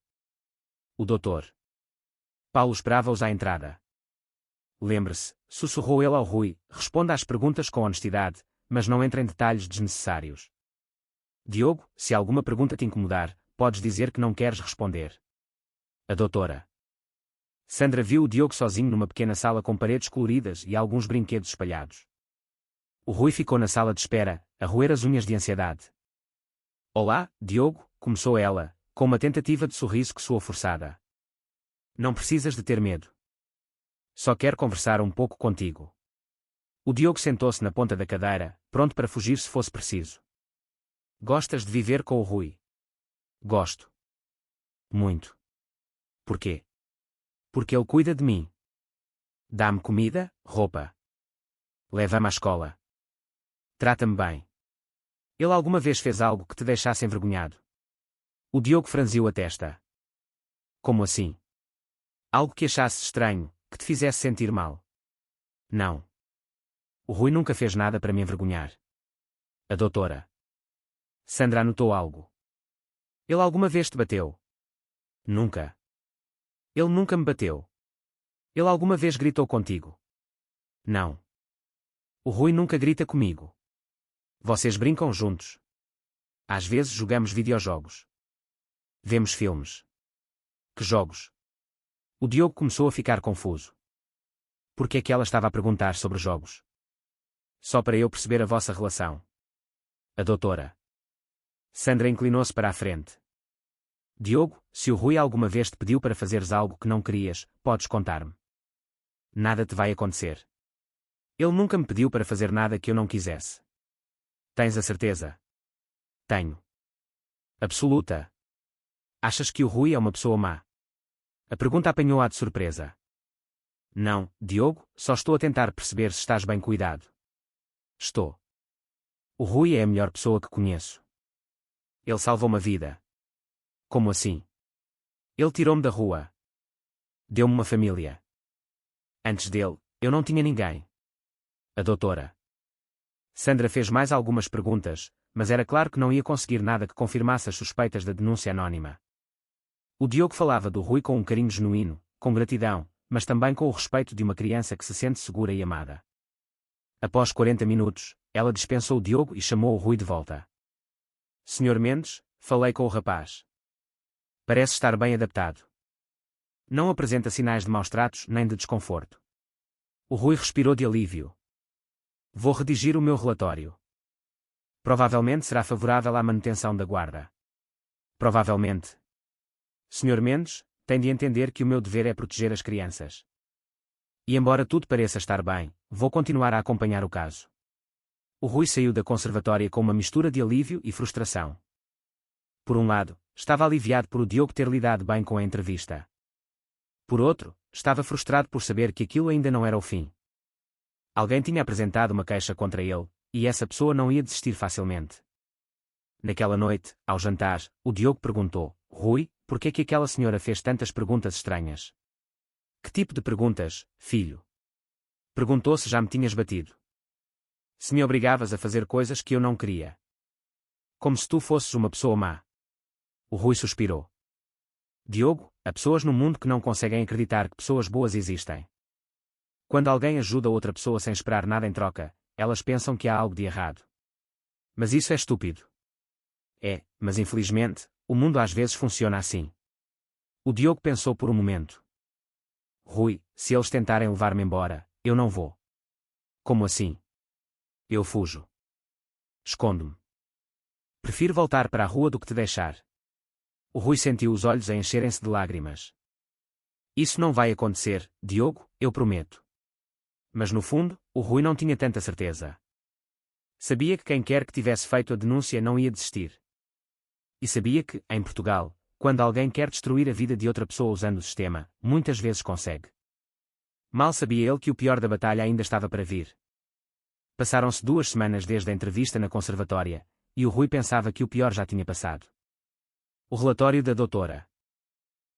O doutor Paulo esperava-os à entrada. Lembre-se, sussurrou ele ao Rui, responda às perguntas com honestidade, mas não entre em detalhes desnecessários. Diogo, se alguma pergunta te incomodar, podes dizer que não queres responder. A doutora Sandra viu o Diogo sozinho numa pequena sala com paredes coloridas e alguns brinquedos espalhados. O Rui ficou na sala de espera, a roer as unhas de ansiedade. Olá, Diogo, começou ela, com uma tentativa de sorriso que soou forçada. Não precisas de ter medo. Só quero conversar um pouco contigo. O Diogo sentou-se na ponta da cadeira, pronto para fugir se fosse preciso. Gostas de viver com o Rui? Gosto. Muito. Por quê? Porque ele cuida de mim. Dá-me comida, roupa. Leva-me à escola. Trata-me bem. Ele alguma vez fez algo que te deixasse envergonhado? O Diogo franziu a testa. Como assim? Algo que achasses estranho, que te fizesse sentir mal? Não. O Rui nunca fez nada para me envergonhar. A doutora Sandra anotou algo. Ele alguma vez te bateu? Nunca. Ele nunca me bateu. Ele alguma vez gritou contigo? Não. O Rui nunca grita comigo. Vocês brincam juntos. Às vezes jogamos videojogos. Vemos filmes. Que jogos? O Diogo começou a ficar confuso. Por que é que ela estava a perguntar sobre jogos? Só para eu perceber a vossa relação. A doutora Sandra inclinou-se para a frente. Diogo, se o Rui alguma vez te pediu para fazeres algo que não querias, podes contar-me. Nada te vai acontecer. Ele nunca me pediu para fazer nada que eu não quisesse. Tens a certeza? Tenho. Absoluta. Achas que o Rui é uma pessoa má? A pergunta apanhou-a de surpresa. Não, Diogo, só estou a tentar perceber se estás bem cuidado. Estou. O Rui é a melhor pessoa que conheço. Ele salvou-me a vida. Como assim? Ele tirou-me da rua. Deu-me uma família. Antes dele, eu não tinha ninguém. A doutora Sandra fez mais algumas perguntas, mas era claro que não ia conseguir nada que confirmasse as suspeitas da denúncia anónima. O Diogo falava do Rui com um carinho genuíno, com gratidão, mas também com o respeito de uma criança que se sente segura e amada. Após 40 minutos, ela dispensou o Diogo e chamou o Rui de volta. Senhor Mendes, falei com o rapaz. Parece estar bem adaptado. Não apresenta sinais de maus-tratos nem de desconforto. O Rui respirou de alívio. Vou redigir o meu relatório. Provavelmente será favorável à manutenção da guarda. Provavelmente. Senhor Mendes, tem de entender que o meu dever é proteger as crianças. E embora tudo pareça estar bem, vou continuar a acompanhar o caso. O Rui saiu da conservatória com uma mistura de alívio e frustração. Por um lado, estava aliviado por o Diogo ter lidado bem com a entrevista. Por outro, estava frustrado por saber que aquilo ainda não era o fim. Alguém tinha apresentado uma queixa contra ele, e essa pessoa não ia desistir facilmente. Naquela noite, ao jantar, o Diogo perguntou: Rui, por que é que aquela senhora fez tantas perguntas estranhas? Que tipo de perguntas, filho? Perguntou se já me tinhas batido. Se me obrigavas a fazer coisas que eu não queria. Como se tu fosses uma pessoa má. O Rui suspirou. Diogo, há pessoas no mundo que não conseguem acreditar que pessoas boas existem. Quando alguém ajuda outra pessoa sem esperar nada em troca, elas pensam que há algo de errado. Mas isso é estúpido. É, mas infelizmente, o mundo às vezes funciona assim. O Diogo pensou por um momento. Rui, se eles tentarem levar-me embora, eu não vou. Como assim? Eu fujo. Escondo-me. Prefiro voltar para a rua do que te deixar. O Rui sentiu os olhos a encherem-se de lágrimas. Isso não vai acontecer, Diogo, eu prometo. Mas no fundo, o Rui não tinha tanta certeza. Sabia que quem quer que tivesse feito a denúncia não ia desistir. E sabia que, em Portugal, quando alguém quer destruir a vida de outra pessoa usando o sistema, muitas vezes consegue. Mal sabia ele que o pior da batalha ainda estava para vir. Passaram-se 2 semanas desde a entrevista na conservatória, e o Rui pensava que o pior já tinha passado. O relatório da doutora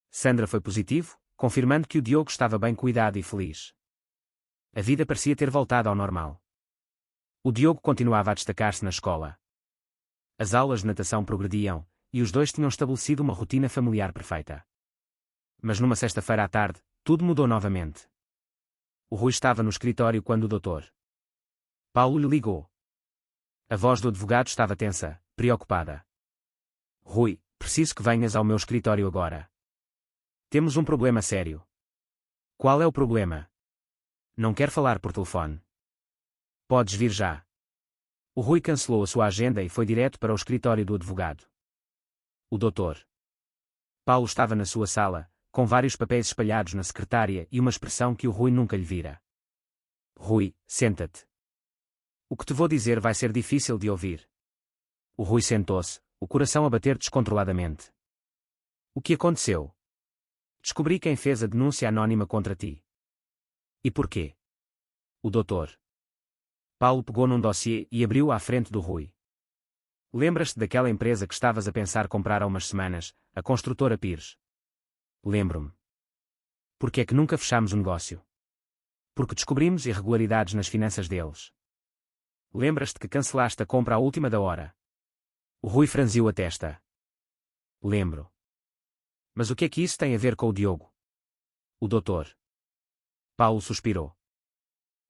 Sandra foi positivo, confirmando que o Diogo estava bem cuidado e feliz. A vida parecia ter voltado ao normal. O Diogo continuava a destacar-se na escola. As aulas de natação progrediam, e os dois tinham estabelecido uma rotina familiar perfeita. Mas numa sexta-feira à tarde, tudo mudou novamente. O Rui estava no escritório quando o Dr. Paulo lhe ligou. A voz do advogado estava tensa, preocupada. Rui, preciso que venhas ao meu escritório agora. Temos um problema sério. Qual é o problema? Não quer falar por telefone. Podes vir já. O Rui cancelou a sua agenda e foi direto para o escritório do advogado. O Dr. Paulo estava na sua sala, com vários papéis espalhados na secretária e uma expressão que o Rui nunca lhe vira. Rui, senta-te. O que te vou dizer vai ser difícil de ouvir. O Rui sentou-se, o coração a bater descontroladamente. O que aconteceu? Descobri quem fez a denúncia anónima contra ti. E porquê? O Dr. Paulo pegou num dossiê e abriu-o à frente do Rui. Lembras-te daquela empresa que estavas a pensar comprar há umas semanas, a construtora Pires? Lembro-me. Por que é que nunca fechámos o negócio? Porque descobrimos irregularidades nas finanças deles. Lembras-te que cancelaste a compra à última da hora? O Rui franziu a testa. Lembro. Mas o que é que isso tem a ver com o Diogo? O Dr. Paulo suspirou.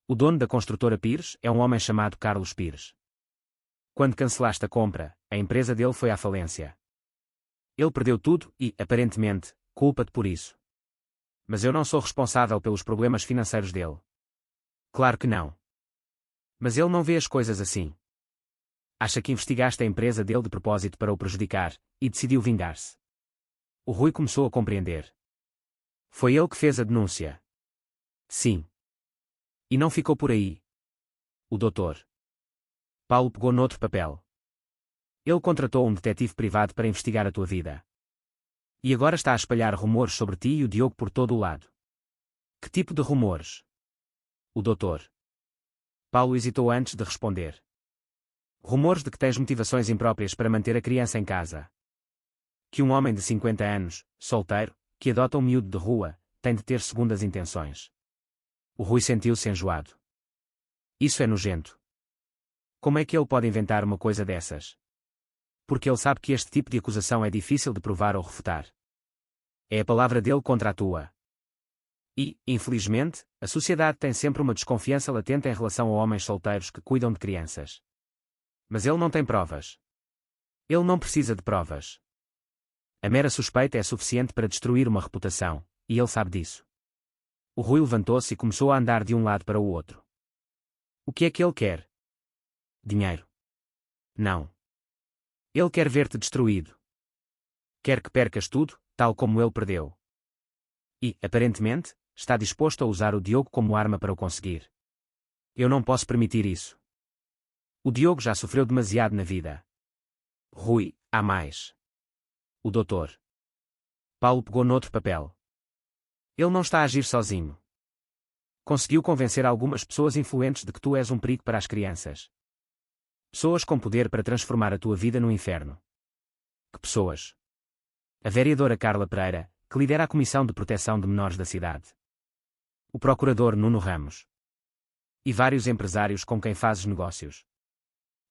O dono da construtora Pires é um homem chamado Carlos Pires. Quando cancelaste a compra, a empresa dele foi à falência. Ele perdeu tudo e, aparentemente, culpa-te por isso. Mas eu não sou responsável pelos problemas financeiros dele. Claro que não. Mas ele não vê as coisas assim. Acha que investigaste a empresa dele de propósito para o prejudicar, e decidiu vingar-se. O Rui começou a compreender. Foi ele que fez a denúncia. Sim. E não ficou por aí. O Dr. Paulo pegou noutro papel. Ele contratou um detetive privado para investigar a tua vida. E agora está a espalhar rumores sobre ti e o Diogo por todo o lado. Que tipo de rumores? O Dr. Paulo hesitou antes de responder. Rumores de que tens motivações impróprias para manter a criança em casa. Que um homem de 50 anos, solteiro, que adota um miúdo de rua, tem de ter segundas intenções. O Rui sentiu-se enjoado. Isso é nojento. Como é que ele pode inventar uma coisa dessas? Porque ele sabe que este tipo de acusação é difícil de provar ou refutar. É a palavra dele contra a tua. E, infelizmente, a sociedade tem sempre uma desconfiança latente em relação a homens solteiros que cuidam de crianças. Mas ele não tem provas. Ele não precisa de provas. A mera suspeita é suficiente para destruir uma reputação, e ele sabe disso. O Rui levantou-se e começou a andar de um lado para o outro. O que é que ele quer? Dinheiro. Não. Ele quer ver-te destruído. Quer que percas tudo, tal como ele perdeu. E, aparentemente, está disposto a usar o Diogo como arma para o conseguir. Eu não posso permitir isso. O Diogo já sofreu demasiado na vida. Rui, há mais. O doutor. Paulo pegou noutro papel. Ele não está a agir sozinho. Conseguiu convencer algumas pessoas influentes de que tu és um perigo para as crianças. Pessoas com poder para transformar a tua vida no inferno. Que pessoas? A vereadora Carla Pereira, que lidera a Comissão de Proteção de Menores da cidade. O procurador Nuno Ramos. E vários empresários com quem fazes negócios.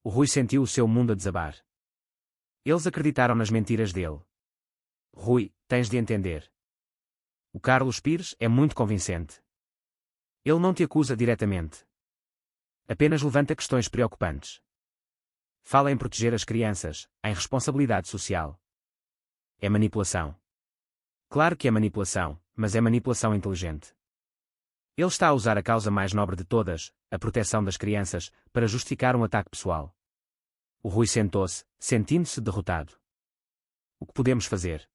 O Rui sentiu o seu mundo a desabar. Eles acreditaram nas mentiras dele. Rui, tens de entender. O Carlos Pires é muito convincente. Ele não te acusa diretamente. Apenas levanta questões preocupantes. Fala em proteger as crianças, em responsabilidade social. É manipulação. Claro que é manipulação, mas é manipulação inteligente. Ele está a usar a causa mais nobre de todas, a proteção das crianças, para justificar um ataque pessoal. O Rui sentou-se, sentindo-se derrotado. O que podemos fazer?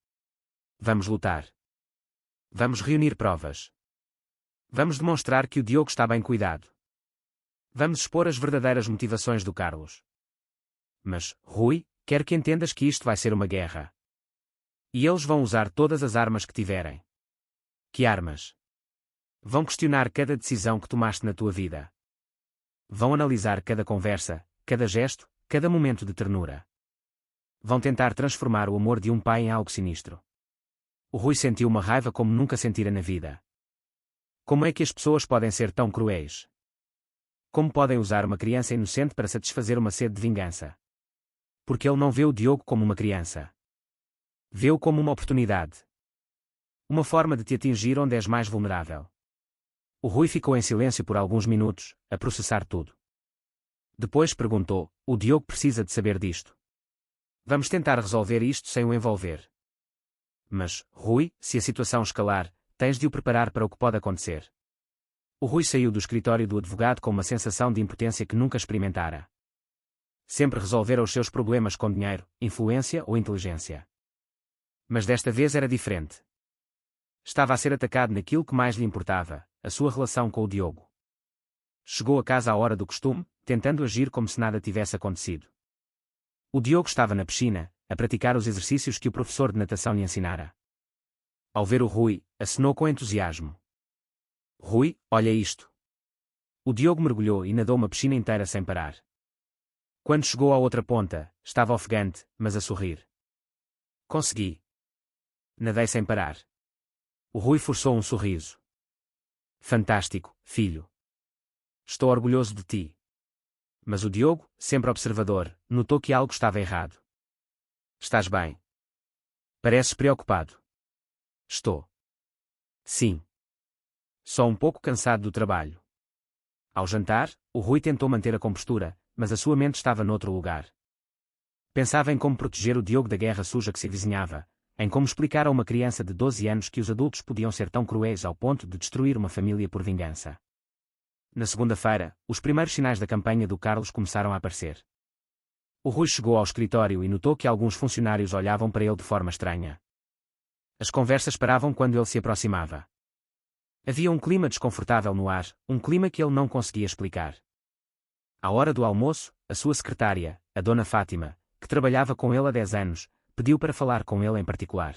Vamos lutar. Vamos reunir provas. Vamos demonstrar que o Diogo está bem cuidado. Vamos expor as verdadeiras motivações do Carlos. Mas, Rui, quero que entendas que isto vai ser uma guerra. E eles vão usar todas as armas que tiverem. Que armas? Vão questionar cada decisão que tomaste na tua vida. Vão analisar cada conversa, cada gesto, cada momento de ternura. Vão tentar transformar o amor de um pai em algo sinistro. O Rui sentiu uma raiva como nunca sentira na vida. Como é que as pessoas podem ser tão cruéis? Como podem usar uma criança inocente para satisfazer uma sede de vingança? Porque ele não vê o Diogo como uma criança. Vê-o como uma oportunidade. Uma forma de te atingir onde és mais vulnerável. O Rui ficou em silêncio por alguns minutos, a processar tudo. Depois perguntou: o Diogo precisa de saber disto. Vamos tentar resolver isto sem o envolver. Mas, Rui, se a situação escalar, tens de o preparar para o que pode acontecer. O Rui saiu do escritório do advogado com uma sensação de impotência que nunca experimentara. Sempre resolvera os seus problemas com dinheiro, influência ou inteligência. Mas desta vez era diferente. Estava a ser atacado naquilo que mais lhe importava, a sua relação com o Diogo. Chegou a casa à hora do costume, tentando agir como se nada tivesse acontecido. O Diogo estava na piscina, a praticar os exercícios que o professor de natação lhe ensinara. Ao ver o Rui, acenou com entusiasmo. Rui, olha isto. O Diogo mergulhou e nadou uma piscina inteira sem parar. Quando chegou à outra ponta, estava ofegante, mas a sorrir. Consegui. Nadei sem parar. O Rui forçou um sorriso. Fantástico, filho. Estou orgulhoso de ti. Mas o Diogo, sempre observador, notou que algo estava errado. Estás bem? Pareces preocupado. Estou. Sim. Só um pouco cansado do trabalho. Ao jantar, o Rui tentou manter a compostura, mas a sua mente estava noutro lugar. Pensava em como proteger o Diogo da guerra suja que se avizinhava, em como explicar a uma criança de 12 anos que os adultos podiam ser tão cruéis ao ponto de destruir uma família por vingança. Na segunda-feira, os primeiros sinais da campanha do Carlos começaram a aparecer. O Rui chegou ao escritório e notou que alguns funcionários olhavam para ele de forma estranha. As conversas paravam quando ele se aproximava. Havia um clima desconfortável no ar, um clima que ele não conseguia explicar. À hora do almoço, a sua secretária, a dona Fátima, que trabalhava com ele há 10 anos, pediu para falar com ele em particular.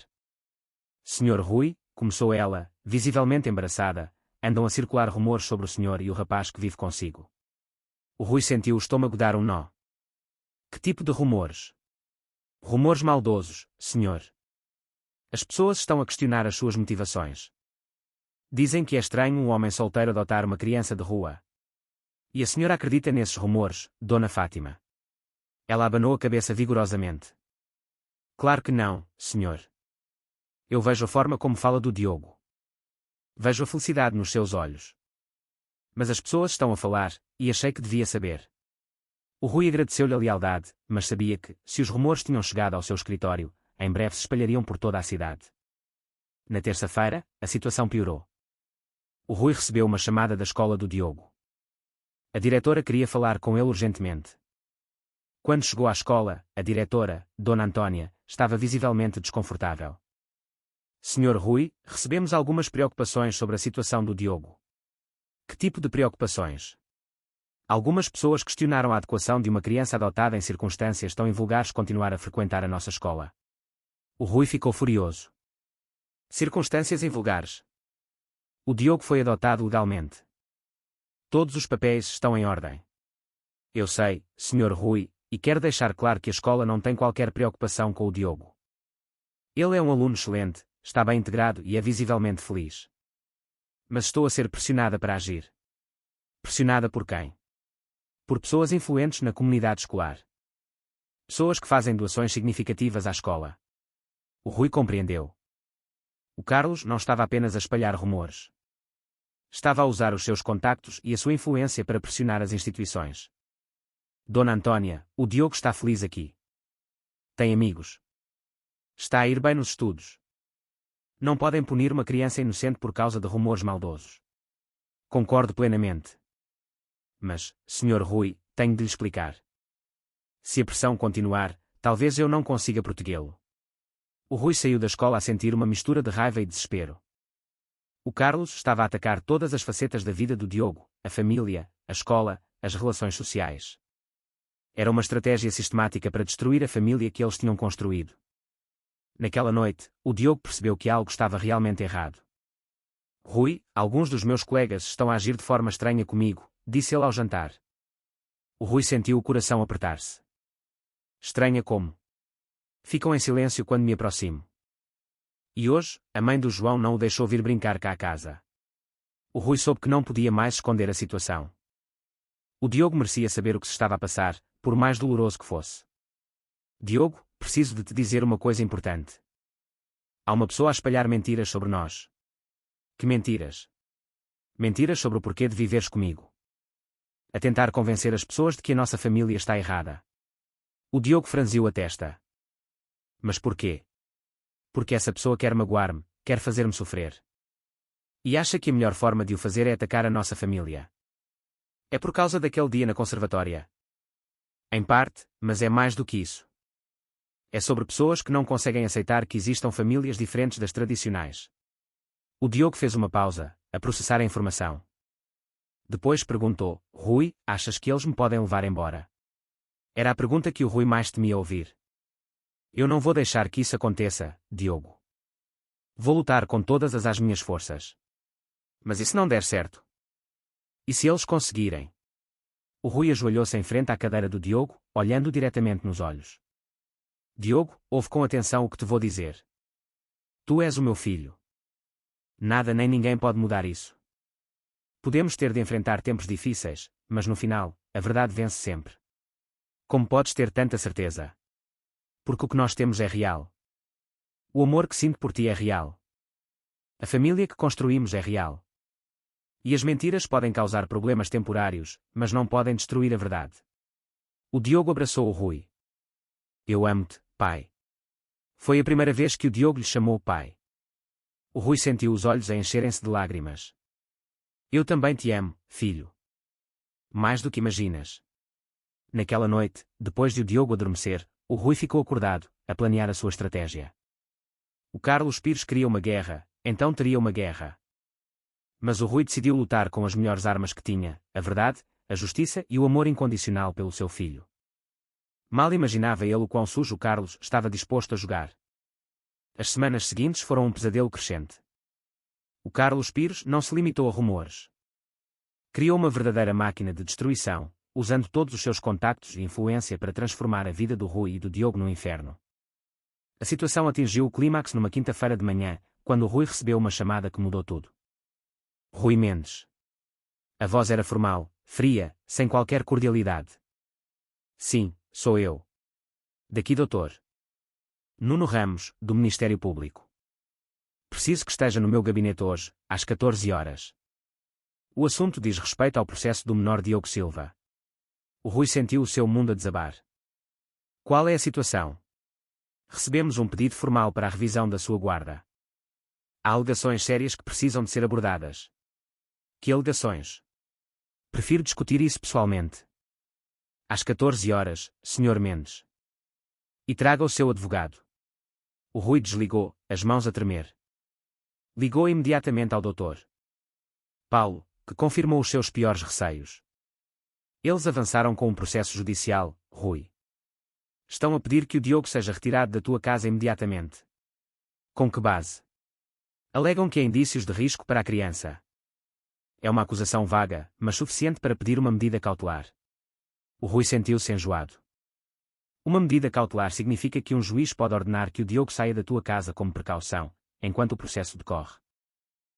Senhor Rui, começou ela, visivelmente embaraçada, andam a circular rumores sobre o senhor e o rapaz que vive consigo. O Rui sentiu o estômago dar um nó. Que tipo de rumores? Rumores maldosos, senhor. As pessoas estão a questionar as suas motivações. Dizem que é estranho um homem solteiro adotar uma criança de rua. E a senhora acredita nesses rumores, Dona Fátima? Ela abanou a cabeça vigorosamente. Claro que não, senhor. Eu vejo a forma como fala do Diogo. Vejo a felicidade nos seus olhos. Mas as pessoas estão a falar, e achei que devia saber. O Rui agradeceu-lhe a lealdade, mas sabia que, se os rumores tinham chegado ao seu escritório, em breve se espalhariam por toda a cidade. Na terça-feira, a situação piorou. O Rui recebeu uma chamada da escola do Diogo. A diretora queria falar com ele urgentemente. Quando chegou à escola, a diretora, Dona Antônia, estava visivelmente desconfortável. Senhor Rui, recebemos algumas preocupações sobre a situação do Diogo. Que tipo de preocupações? Algumas pessoas questionaram a adequação de uma criança adotada em circunstâncias tão invulgares continuar a frequentar a nossa escola. O Rui ficou furioso. Circunstâncias invulgares. O Diogo foi adotado legalmente. Todos os papéis estão em ordem. Eu sei, Senhor Rui, e quero deixar claro que a escola não tem qualquer preocupação com o Diogo. Ele é um aluno excelente, está bem integrado e é visivelmente feliz. Mas estou a ser pressionada para agir. Pressionada por quem? Por pessoas influentes na comunidade escolar. Pessoas que fazem doações significativas à escola. O Rui compreendeu. O Carlos não estava apenas a espalhar rumores. Estava a usar os seus contactos e a sua influência para pressionar as instituições. Dona Antônia, o Diogo está feliz aqui. Tem amigos. Está a ir bem nos estudos. Não podem punir uma criança inocente por causa de rumores maldosos. Concordo plenamente. Mas, Sr. Rui, tenho de lhe explicar. Se a pressão continuar, talvez eu não consiga protegê-lo. O Rui saiu da escola a sentir uma mistura de raiva e desespero. O Carlos estava a atacar todas as facetas da vida do Diogo, a família, a escola, as relações sociais. Era uma estratégia sistemática para destruir a família que eles tinham construído. Naquela noite, o Diogo percebeu que algo estava realmente errado. Rui, alguns dos meus colegas estão a agir de forma estranha comigo, disse ele ao jantar. O Rui sentiu o coração apertar-se. Estranha como? Ficam em silêncio quando me aproximo. E hoje, a mãe do João não o deixou vir brincar cá à casa. O Rui soube que não podia mais esconder a situação. O Diogo merecia saber o que se estava a passar, por mais doloroso que fosse. Diogo, preciso de te dizer uma coisa importante. Há uma pessoa a espalhar mentiras sobre nós. Que mentiras? Mentiras sobre o porquê de viveres comigo. A tentar convencer as pessoas de que a nossa família está errada. O Diogo franziu a testa. Mas porquê? Porque essa pessoa quer magoar-me, quer fazer-me sofrer. E acha que a melhor forma de o fazer é atacar a nossa família. É por causa daquele dia na conservatória. Em parte, mas é mais do que isso. É sobre pessoas que não conseguem aceitar que existam famílias diferentes das tradicionais. O Diogo fez uma pausa, a processar a informação. Depois perguntou, Rui, achas que eles me podem levar embora? Era a pergunta que o Rui mais temia ouvir. Eu não vou deixar que isso aconteça, Diogo. Vou lutar com todas as minhas forças. Mas e se não der certo? E se eles conseguirem? O Rui ajoelhou-se em frente à cadeira do Diogo, olhando diretamente nos olhos. Diogo, ouve com atenção o que te vou dizer. Tu és o meu filho. Nada nem ninguém pode mudar isso. Podemos ter de enfrentar tempos difíceis, mas no final, a verdade vence sempre. Como podes ter tanta certeza? Porque o que nós temos é real. O amor que sinto por ti é real. A família que construímos é real. E as mentiras podem causar problemas temporários, mas não podem destruir a verdade. O Diogo abraçou o Rui. Eu amo-te, pai. Foi a primeira vez que o Diogo lhe chamou pai. O Rui sentiu os olhos a encherem-se de lágrimas. Eu também te amo, filho. Mais do que imaginas. Naquela noite, depois de o Diogo adormecer, o Rui ficou acordado, a planear a sua estratégia. O Carlos Pires queria uma guerra, então teria uma guerra. Mas o Rui decidiu lutar com as melhores armas que tinha, a verdade, a justiça e o amor incondicional pelo seu filho. Mal imaginava ele o quão sujo o Carlos estava disposto a jogar. As semanas seguintes foram um pesadelo crescente. O Carlos Pires não se limitou a rumores. Criou uma verdadeira máquina de destruição, usando todos os seus contactos e influência para transformar a vida do Rui e do Diogo no inferno. A situação atingiu o clímax numa quinta-feira de manhã, quando o Rui recebeu uma chamada que mudou tudo. Rui Mendes. A voz era formal, fria, sem qualquer cordialidade. Sim, sou eu. Daqui doutor Nuno Ramos, do Ministério Público. Preciso que esteja no meu gabinete hoje, às 14 horas. O assunto diz respeito ao processo do menor Diogo Silva. O Rui sentiu o seu mundo a desabar. Qual é a situação? Recebemos um pedido formal para a revisão da sua guarda. Há alegações sérias que precisam de ser abordadas. Que alegações? Prefiro discutir isso pessoalmente. Às 14 horas, Sr. Mendes. E traga o seu advogado. O Rui desligou, as mãos a tremer. Ligou imediatamente ao Dr. Paulo, que confirmou os seus piores receios. Eles avançaram com um processo judicial, Rui. Estão a pedir que o Diogo seja retirado da tua casa imediatamente. Com que base? Alegam que há indícios de risco para a criança. É uma acusação vaga, mas suficiente para pedir uma medida cautelar. O Rui sentiu-se enjoado. Uma medida cautelar significa que um juiz pode ordenar que o Diogo saia da tua casa como precaução, enquanto o processo decorre.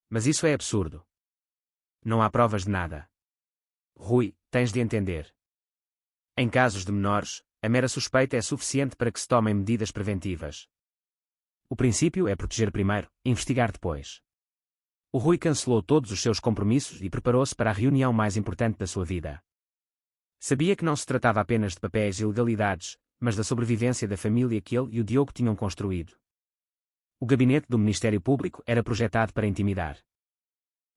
Mas isso é absurdo. Não há provas de nada. Rui, tens de entender. Em casos de menores, a mera suspeita é suficiente para que se tomem medidas preventivas. O princípio é proteger primeiro, investigar depois. O Rui cancelou todos os seus compromissos e preparou-se para a reunião mais importante da sua vida. Sabia que não se tratava apenas de papéis e legalidades, mas da sobrevivência da família que ele e o Diogo tinham construído. O gabinete do Ministério Público era projetado para intimidar.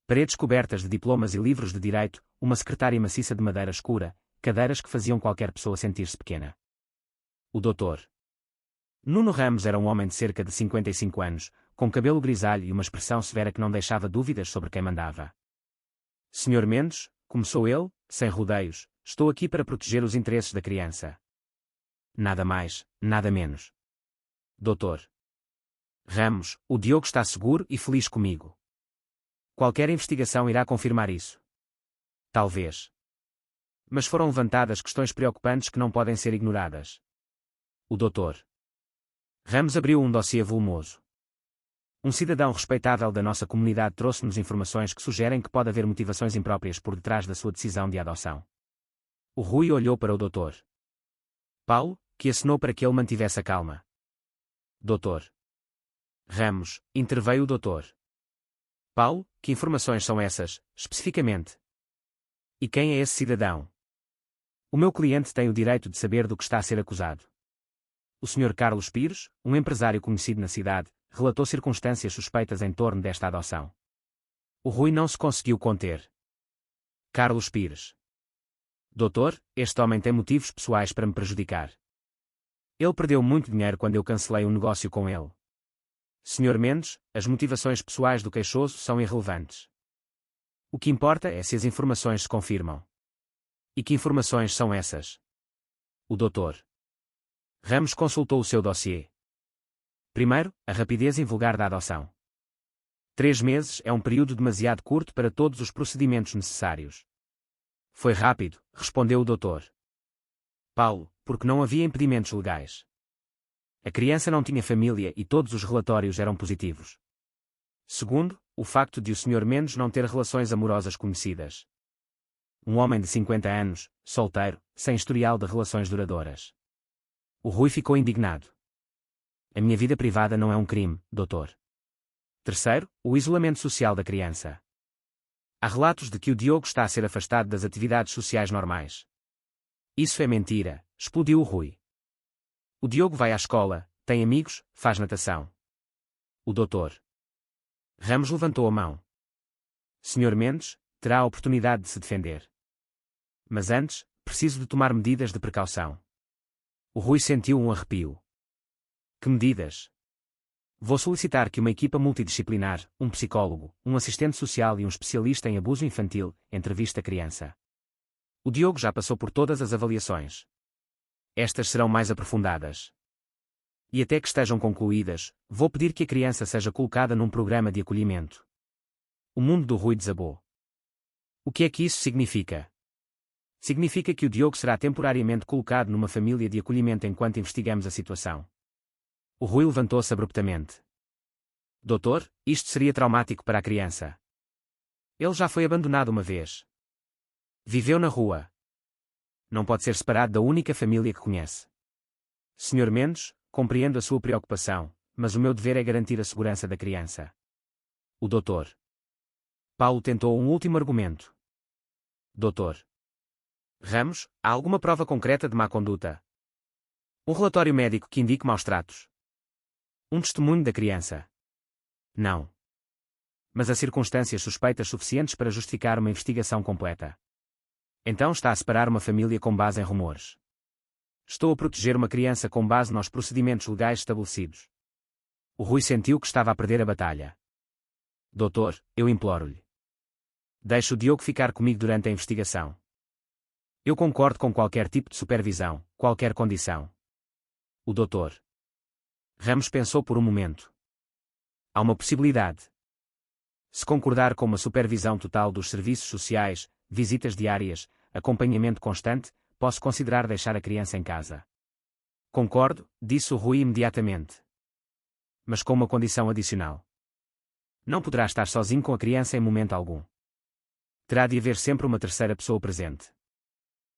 Paredes cobertas de diplomas e livros de direito, uma secretária maciça de madeira escura, cadeiras que faziam qualquer pessoa sentir-se pequena. O Dr. Nuno Ramos era um homem de cerca de 55 anos, com cabelo grisalho e uma expressão severa que não deixava dúvidas sobre quem mandava. Sr. Mendes, começou ele, sem rodeios, estou aqui para proteger os interesses da criança. Nada mais, nada menos. Dr. Ramos, o Diogo está seguro e feliz comigo. Qualquer investigação irá confirmar isso. Talvez. Mas foram levantadas questões preocupantes que não podem ser ignoradas. O Dr. Ramos abriu um dossiê volumoso. Um cidadão respeitável da nossa comunidade trouxe-nos informações que sugerem que pode haver motivações impróprias por detrás da sua decisão de adoção. O Rui olhou para o Dr. Paulo, que acenou para que ele mantivesse a calma. Dr. Ramos, interveio o Dr. Paulo, que informações são essas, especificamente? E quem é esse cidadão? O meu cliente tem o direito de saber do que está a ser acusado. O Sr. Carlos Pires, um empresário conhecido na cidade, relatou circunstâncias suspeitas em torno desta adoção. O Rui não se conseguiu conter. Carlos Pires. Doutor, este homem tem motivos pessoais para me prejudicar. Ele perdeu muito dinheiro quando eu cancelei um negócio com ele. Sr. Mendes, as motivações pessoais do queixoso são irrelevantes. O que importa é se as informações se confirmam. E que informações são essas? O Dr. Ramos consultou o seu dossiê. Primeiro, a rapidez invulgar da adoção. 3 meses é um período demasiado curto para todos os procedimentos necessários. Foi rápido, respondeu o Dr. Paulo, porque não havia impedimentos legais. A criança não tinha família e todos os relatórios eram positivos. Segundo, o facto de o Sr. Mendes não ter relações amorosas conhecidas. Um homem de 50 anos, solteiro, sem historial de relações duradouras. O Rui ficou indignado. A minha vida privada não é um crime, doutor. Terceiro, o isolamento social da criança. Há relatos de que o Diogo está a ser afastado das atividades sociais normais. Isso é mentira, explodiu o Rui. O Diogo vai à escola, tem amigos, faz natação. O Dr. Ramos levantou a mão. Sr. Mendes, terá a oportunidade de se defender. Mas antes, preciso de tomar medidas de precaução. O Rui sentiu um arrepio. Que medidas? Vou solicitar que uma equipa multidisciplinar, um psicólogo, um assistente social e um especialista em abuso infantil, entreviste a criança. O Diogo já passou por todas as avaliações. Estas serão mais aprofundadas. E até que estejam concluídas, vou pedir que a criança seja colocada num programa de acolhimento. O mundo do Rui desabou. O que é que isso significa? Significa que o Diogo será temporariamente colocado numa família de acolhimento enquanto investigamos a situação. O Rui levantou-se abruptamente. Doutor, isto seria traumático para a criança. Ele já foi abandonado uma vez. Viveu na rua. Não pode ser separado da única família que conhece. Senhor Mendes, compreendo a sua preocupação, mas o meu dever é garantir a segurança da criança. O doutor Paulo tentou um último argumento. Doutor Ramos, há alguma prova concreta de má conduta? Um relatório médico que indique maus tratos? Um testemunho da criança? Não. Mas há circunstâncias suspeitas suficientes para justificar uma investigação completa. Então está a separar uma família com base em rumores. Estou a proteger uma criança com base nos procedimentos legais estabelecidos. O Rui sentiu que estava a perder a batalha. Doutor, eu imploro-lhe. Deixe o Diogo ficar comigo durante a investigação. Eu concordo com qualquer tipo de supervisão, qualquer condição. O doutor Ramos pensou por um momento. Há uma possibilidade. Se concordar com uma supervisão total dos serviços sociais, visitas diárias, acompanhamento constante, posso considerar deixar a criança em casa. Concordo, disse o Rui imediatamente. Mas com uma condição adicional. Não poderá estar sozinho com a criança em momento algum. Terá de haver sempre uma terceira pessoa presente.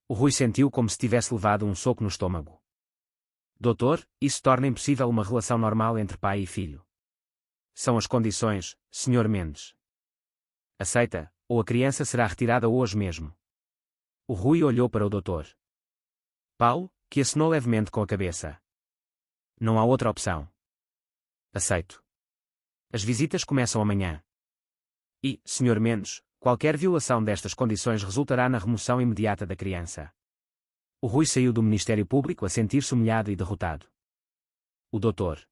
O Rui sentiu como se tivesse levado um soco no estômago. Doutor, isso torna impossível uma relação normal entre pai e filho. São as condições, Sr. Mendes. Aceita, ou a criança será retirada hoje mesmo. O Rui olhou para o doutor Paulo, que acenou levemente com a cabeça. Não há outra opção. Aceito. As visitas começam amanhã. E, Sr. Mendes, qualquer violação destas condições resultará na remoção imediata da criança. O Rui saiu do Ministério Público a sentir-se humilhado e derrotado. O doutor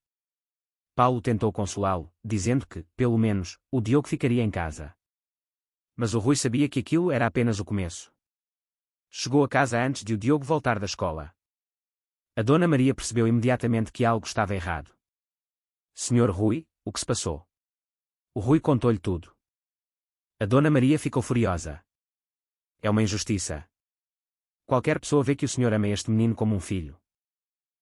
Paulo tentou consolá-lo, dizendo que, pelo menos, o Diogo ficaria em casa. Mas o Rui sabia que aquilo era apenas o começo. Chegou a casa antes de o Diogo voltar da escola. A Dona Maria percebeu imediatamente que algo estava errado. Senhor Rui, o que se passou? O Rui contou-lhe tudo. A Dona Maria ficou furiosa. É uma injustiça. Qualquer pessoa vê que o senhor ama este menino como um filho.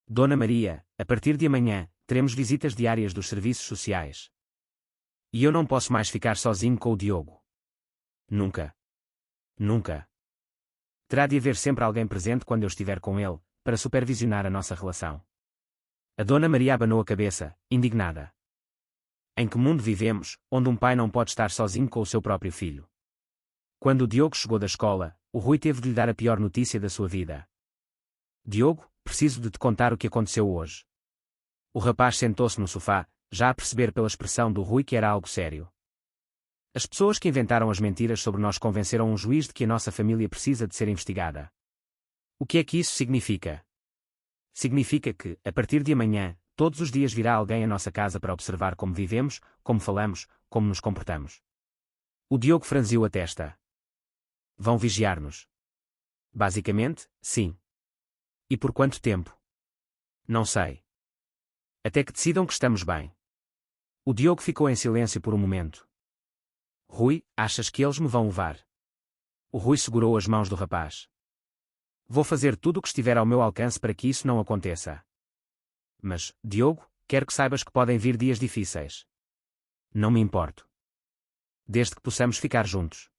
Dona Maria, a partir de amanhã, teremos visitas diárias dos serviços sociais. E eu não posso mais ficar sozinho com o Diogo. Nunca. Nunca. Terá de haver sempre alguém presente quando eu estiver com ele, para supervisionar a nossa relação. A Dona Maria abanou a cabeça, indignada. Em que mundo vivemos, onde um pai não pode estar sozinho com o seu próprio filho? Quando o Diogo chegou da escola, o Rui teve de lhe dar a pior notícia da sua vida. Diogo, preciso de te contar o que aconteceu hoje. O rapaz sentou-se no sofá, já a perceber pela expressão do Rui que era algo sério. As pessoas que inventaram as mentiras sobre nós convenceram um juiz de que a nossa família precisa de ser investigada. O que é que isso significa? Significa que, a partir de amanhã, todos os dias virá alguém à nossa casa para observar como vivemos, como falamos, como nos comportamos. O Diogo franziu a testa. Vão vigiar-nos. Basicamente, sim. E por quanto tempo? Não sei. Até que decidam que estamos bem. O Diogo ficou em silêncio por um momento. Rui, achas que eles me vão levar? O Rui segurou as mãos do rapaz. Vou fazer tudo o que estiver ao meu alcance para que isso não aconteça. Mas, Diogo, quero que saibas que podem vir dias difíceis. Não me importo. Desde que possamos ficar juntos.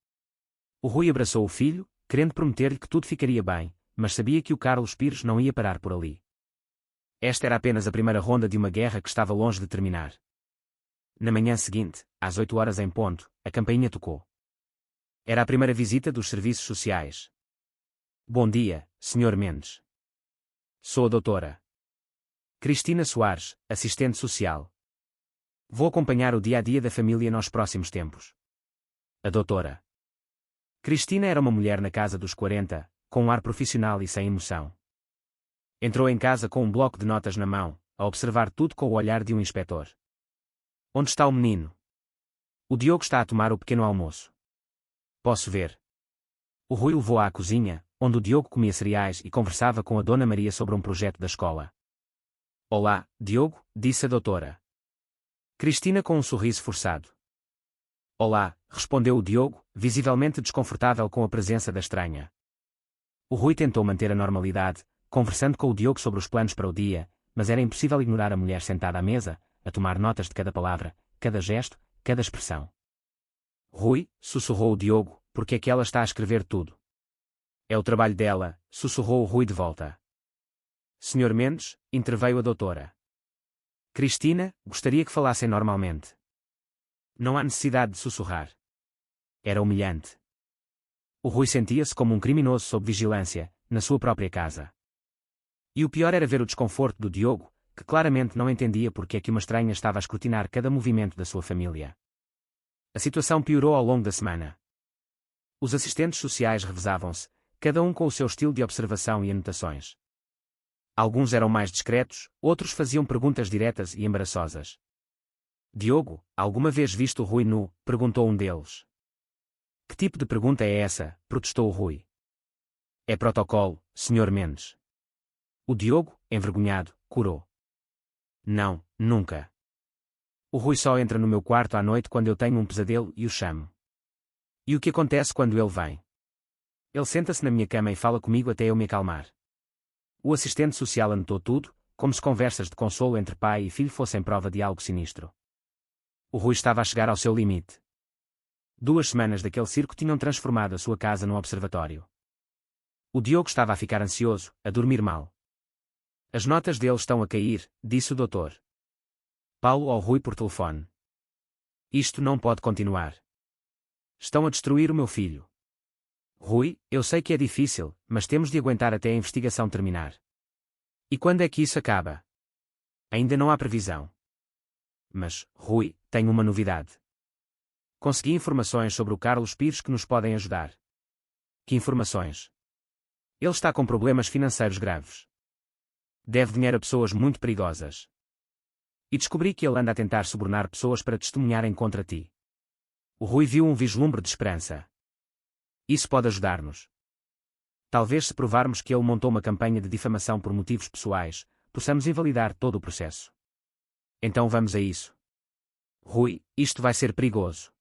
O Rui abraçou o filho, querendo prometer-lhe que tudo ficaria bem, mas sabia que o Carlos Pires não ia parar por ali. Esta era apenas a primeira ronda de uma guerra que estava longe de terminar. Na manhã seguinte, às 8 horas em ponto, a campainha tocou. Era a primeira visita dos serviços sociais. Bom dia, Sr. Mendes. Sou a doutora Cristina Soares, assistente social. Vou acompanhar o dia-a-dia da família nos próximos tempos. A doutora Cristina era uma mulher na casa dos 40, com um ar profissional e sem emoção. Entrou em casa com um bloco de notas na mão, a observar tudo com o olhar de um inspetor. Onde está o menino? O Diogo está a tomar o pequeno almoço. Posso ver. O Rui levou à cozinha, onde o Diogo comia cereais e conversava com a Dona Maria sobre um projeto da escola. Olá, Diogo, disse a doutora Cristina com um sorriso forçado. Olá, respondeu o Diogo, visivelmente desconfortável com a presença da estranha. O Rui tentou manter a normalidade, conversando com o Diogo sobre os planos para o dia, mas era impossível ignorar a mulher sentada à mesa, a tomar notas de cada palavra, cada gesto, cada expressão. Rui, sussurrou o Diogo, porque é que ela está a escrever tudo? É o trabalho dela, sussurrou o Rui de volta. Senhor Mendes, interveio a doutora. Cristina, gostaria que falassem normalmente. Não há necessidade de sussurrar. Era humilhante. O Rui sentia-se como um criminoso sob vigilância, na sua própria casa. E o pior era ver o desconforto do Diogo, que claramente não entendia porque é que uma estranha estava a escrutinar cada movimento da sua família. A situação piorou ao longo da semana. Os assistentes sociais revezavam-se, cada um com o seu estilo de observação e anotações. Alguns eram mais discretos, outros faziam perguntas diretas e embaraçosas. Diogo, alguma vez visto o Rui nu? Perguntou um deles. Que tipo de pergunta é essa? Protestou o Rui. É protocolo, Sr. Mendes. O Diogo, envergonhado, corou. Não, nunca. O Rui só entra no meu quarto à noite quando eu tenho um pesadelo e o chamo. E o que acontece quando ele vem? Ele senta-se na minha cama e fala comigo até eu me acalmar. O assistente social anotou tudo, como se conversas de consolo entre pai e filho fossem prova de algo sinistro. O Rui estava a chegar ao seu limite. 2 semanas daquele circo tinham transformado a sua casa num observatório. O Diogo estava a ficar ansioso, a dormir mal. As notas dele estão a cair, disse o doutor Paulo ao Rui por telefone. Isto não pode continuar. Estão a destruir o meu filho. Rui, eu sei que é difícil, mas temos de aguentar até a investigação terminar. E quando é que isso acaba? Ainda não há previsão. Mas, Rui, tenho uma novidade. Consegui informações sobre o Carlos Pires que nos podem ajudar. Que informações? Ele está com problemas financeiros graves. Deve dinheiro a pessoas muito perigosas. E descobri que ele anda a tentar subornar pessoas para testemunharem contra ti. O Rui viu um vislumbre de esperança. Isso pode ajudar-nos. Talvez se provarmos que ele montou uma campanha de difamação por motivos pessoais, possamos invalidar todo o processo. Então vamos a isso. Rui, isto vai ser perigoso.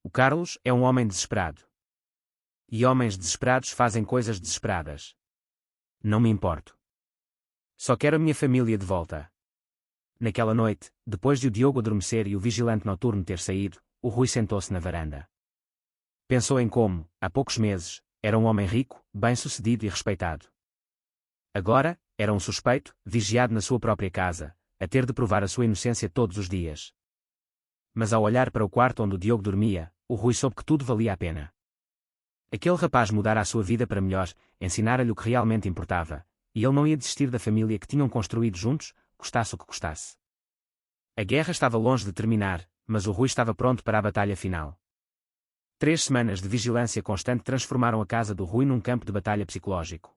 O Carlos é um homem desesperado. E homens desesperados fazem coisas desesperadas. Não me importo. Só quero a minha família de volta. Naquela noite, depois de o Diogo adormecer e o vigilante noturno ter saído, o Rui sentou-se na varanda. Pensou em como, há poucos meses, era um homem rico, bem-sucedido e respeitado. Agora, era um suspeito, vigiado na sua própria casa, a ter de provar a sua inocência todos os dias. Mas ao olhar para o quarto onde o Diogo dormia, o Rui soube que tudo valia a pena. Aquele rapaz mudara a sua vida para melhor, ensinara-lhe o que realmente importava, e ele não ia desistir da família que tinham construído juntos, custasse o que custasse. A guerra estava longe de terminar, mas o Rui estava pronto para a batalha final. 3 semanas de vigilância constante transformaram a casa do Rui num campo de batalha psicológico.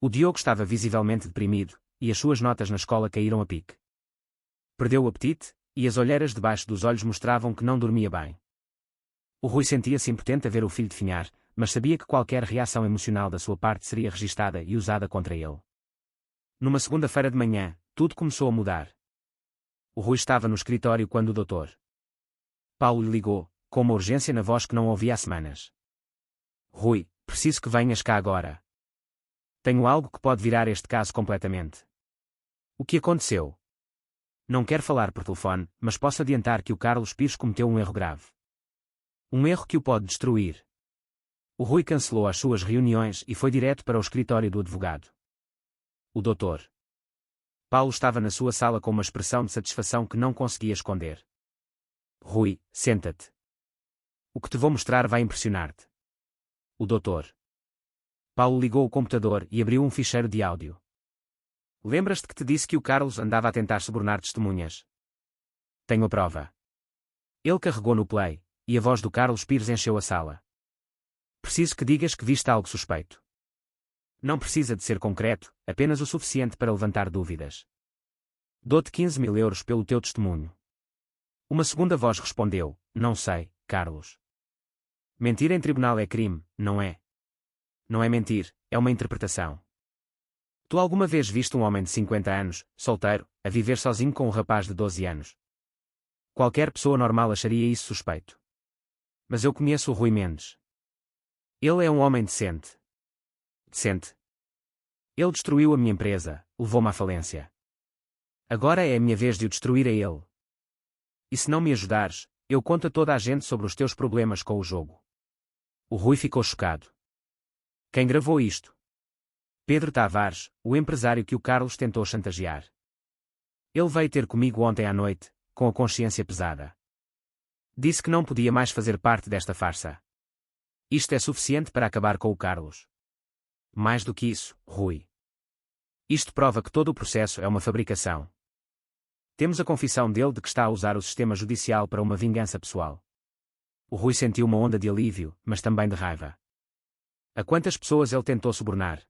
O Diogo estava visivelmente deprimido, e as suas notas na escola caíram a pique. Perdeu o apetite, e as olheiras debaixo dos olhos mostravam que não dormia bem. O Rui sentia-se impotente a ver o filho definhar, mas sabia que qualquer reação emocional da sua parte seria registada e usada contra ele. Numa segunda-feira de manhã, tudo começou a mudar. O Rui estava no escritório quando o doutor Paulo lhe ligou, com uma urgência na voz que não ouvia há semanas. Rui, preciso que venhas cá agora. Tenho algo que pode virar este caso completamente. O que aconteceu? Não quero falar por telefone, mas posso adiantar que o Carlos Pires cometeu um erro grave. Um erro que o pode destruir. O Rui cancelou as suas reuniões e foi direto para o escritório do advogado. O doutor Paulo estava na sua sala com uma expressão de satisfação que não conseguia esconder. Rui, senta-te. O que te vou mostrar vai impressionar-te. O doutor Paulo ligou o computador e abriu um ficheiro de áudio. Lembras-te que te disse que o Carlos andava a tentar subornar testemunhas? Tenho a prova. Ele carregou no play, e a voz do Carlos Pires encheu a sala. Preciso que digas que viste algo suspeito. Não precisa de ser concreto, apenas o suficiente para levantar dúvidas. Dou-te 15.000 euros pelo teu testemunho. Uma segunda voz respondeu, não sei, Carlos. Mentir em tribunal é crime, não é? Não é mentir, é uma interpretação. Tu alguma vez viste um homem de 50 anos, solteiro, a viver sozinho com um rapaz de 12 anos? Qualquer pessoa normal acharia isso suspeito. Mas eu conheço o Rui Mendes. Ele é um homem decente. Sente. Ele destruiu a minha empresa, levou-me à falência. Agora é a minha vez de o destruir a ele. E se não me ajudares, eu conto a toda a gente sobre os teus problemas com o jogo. O Rui ficou chocado. Quem gravou isto? Pedro Tavares, o empresário que o Carlos tentou chantagear. Ele veio ter comigo ontem à noite, com a consciência pesada. Disse que não podia mais fazer parte desta farsa. Isto é suficiente para acabar com o Carlos. Mais do que isso, Rui. Isto prova que todo o processo é uma fabricação. Temos a confissão dele de que está a usar o sistema judicial para uma vingança pessoal. O Rui sentiu uma onda de alívio, mas também de raiva. A quantas pessoas ele tentou subornar?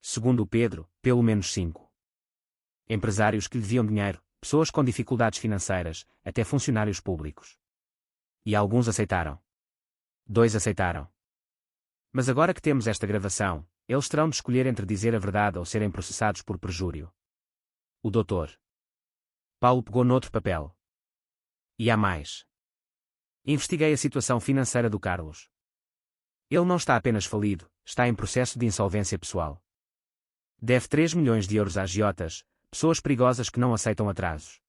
Segundo o Pedro, pelo menos 5. Empresários que lhe deviam dinheiro, pessoas com dificuldades financeiras, até funcionários públicos. E alguns aceitaram. 2 aceitaram. Mas agora que temos esta gravação, eles terão de escolher entre dizer a verdade ou serem processados por perjúrio. O Dr. Paulo pegou noutro papel. E há mais. Investiguei a situação financeira do Carlos. Ele não está apenas falido, está em processo de insolvência pessoal. Deve 3 milhões de euros a agiotas, pessoas perigosas que não aceitam atrasos.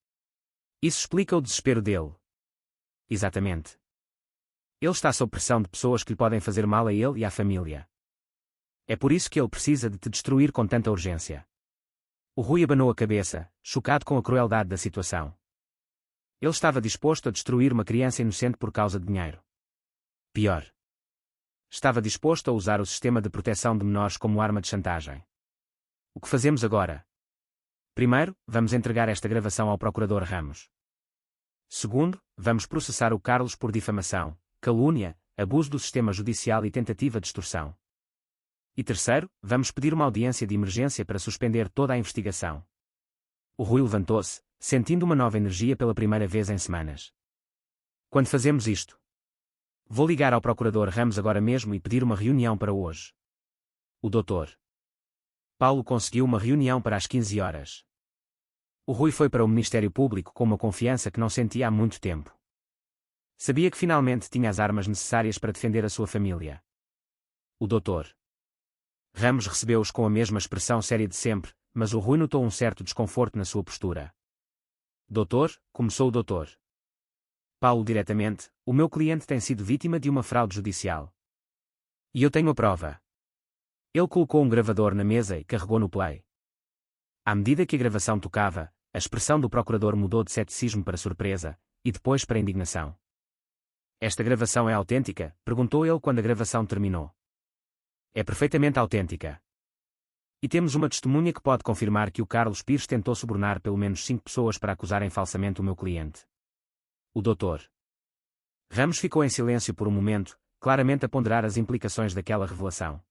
Isso explica o desespero dele. Exatamente. Ele está sob pressão de pessoas que lhe podem fazer mal a ele e à família. É por isso que ele precisa de te destruir com tanta urgência. O Rui abanou a cabeça, chocado com a crueldade da situação. Ele estava disposto a destruir uma criança inocente por causa de dinheiro. Pior. Estava disposto a usar o sistema de proteção de menores como arma de chantagem. O que fazemos agora? Primeiro, vamos entregar esta gravação ao Procurador Ramos. Segundo, vamos processar o Carlos por difamação, calúnia, abuso do sistema judicial e tentativa de extorsão. E terceiro, vamos pedir uma audiência de emergência para suspender toda a investigação. O Rui levantou-se, sentindo uma nova energia pela primeira vez em semanas. Quando fazemos isto? Vou ligar ao Procurador Ramos agora mesmo e pedir uma reunião para hoje. O Dr. Paulo conseguiu uma reunião para as 15 horas. O Rui foi para o Ministério Público com uma confiança que não sentia há muito tempo. Sabia que finalmente tinha as armas necessárias para defender a sua família. O Dr. Ramos recebeu-os com a mesma expressão séria de sempre, mas o Rui notou um certo desconforto na sua postura. Doutor, começou o Dr. Paulo diretamente, o meu cliente tem sido vítima de uma fraude judicial. E eu tenho a prova. Ele colocou um gravador na mesa e carregou no play. À medida que a gravação tocava, a expressão do procurador mudou de ceticismo para surpresa, e depois para indignação. Esta gravação é autêntica? Perguntou ele quando a gravação terminou. É perfeitamente autêntica. E temos uma testemunha que pode confirmar que o Carlos Pires tentou subornar pelo menos 5 pessoas para acusarem falsamente o meu cliente. O Dr. Ramos ficou em silêncio por um momento, claramente a ponderar as implicações daquela revelação.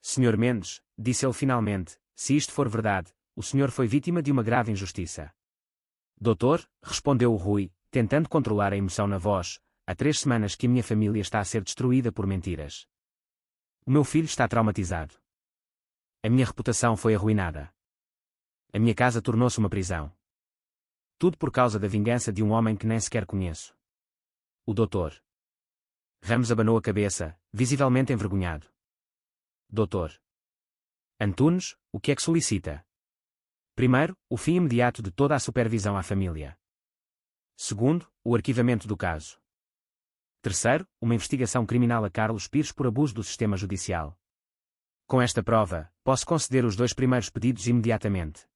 Senhor Mendes, disse ele finalmente, se isto for verdade, o senhor foi vítima de uma grave injustiça. Doutor, respondeu o Rui, tentando controlar a emoção na voz, há 3 semanas que a minha família está a ser destruída por mentiras. O meu filho está traumatizado. A minha reputação foi arruinada. A minha casa tornou-se uma prisão. Tudo por causa da vingança de um homem que nem sequer conheço. O Dr. Ramos abanou a cabeça, visivelmente envergonhado. Dr. Antunes, o que é que solicita? Primeiro, o fim imediato de toda a supervisão à família. Segundo, o arquivamento do caso. Terceiro, uma investigação criminal a Carlos Pires por abuso do sistema judicial. Com esta prova, posso conceder os 2 primeiros pedidos imediatamente.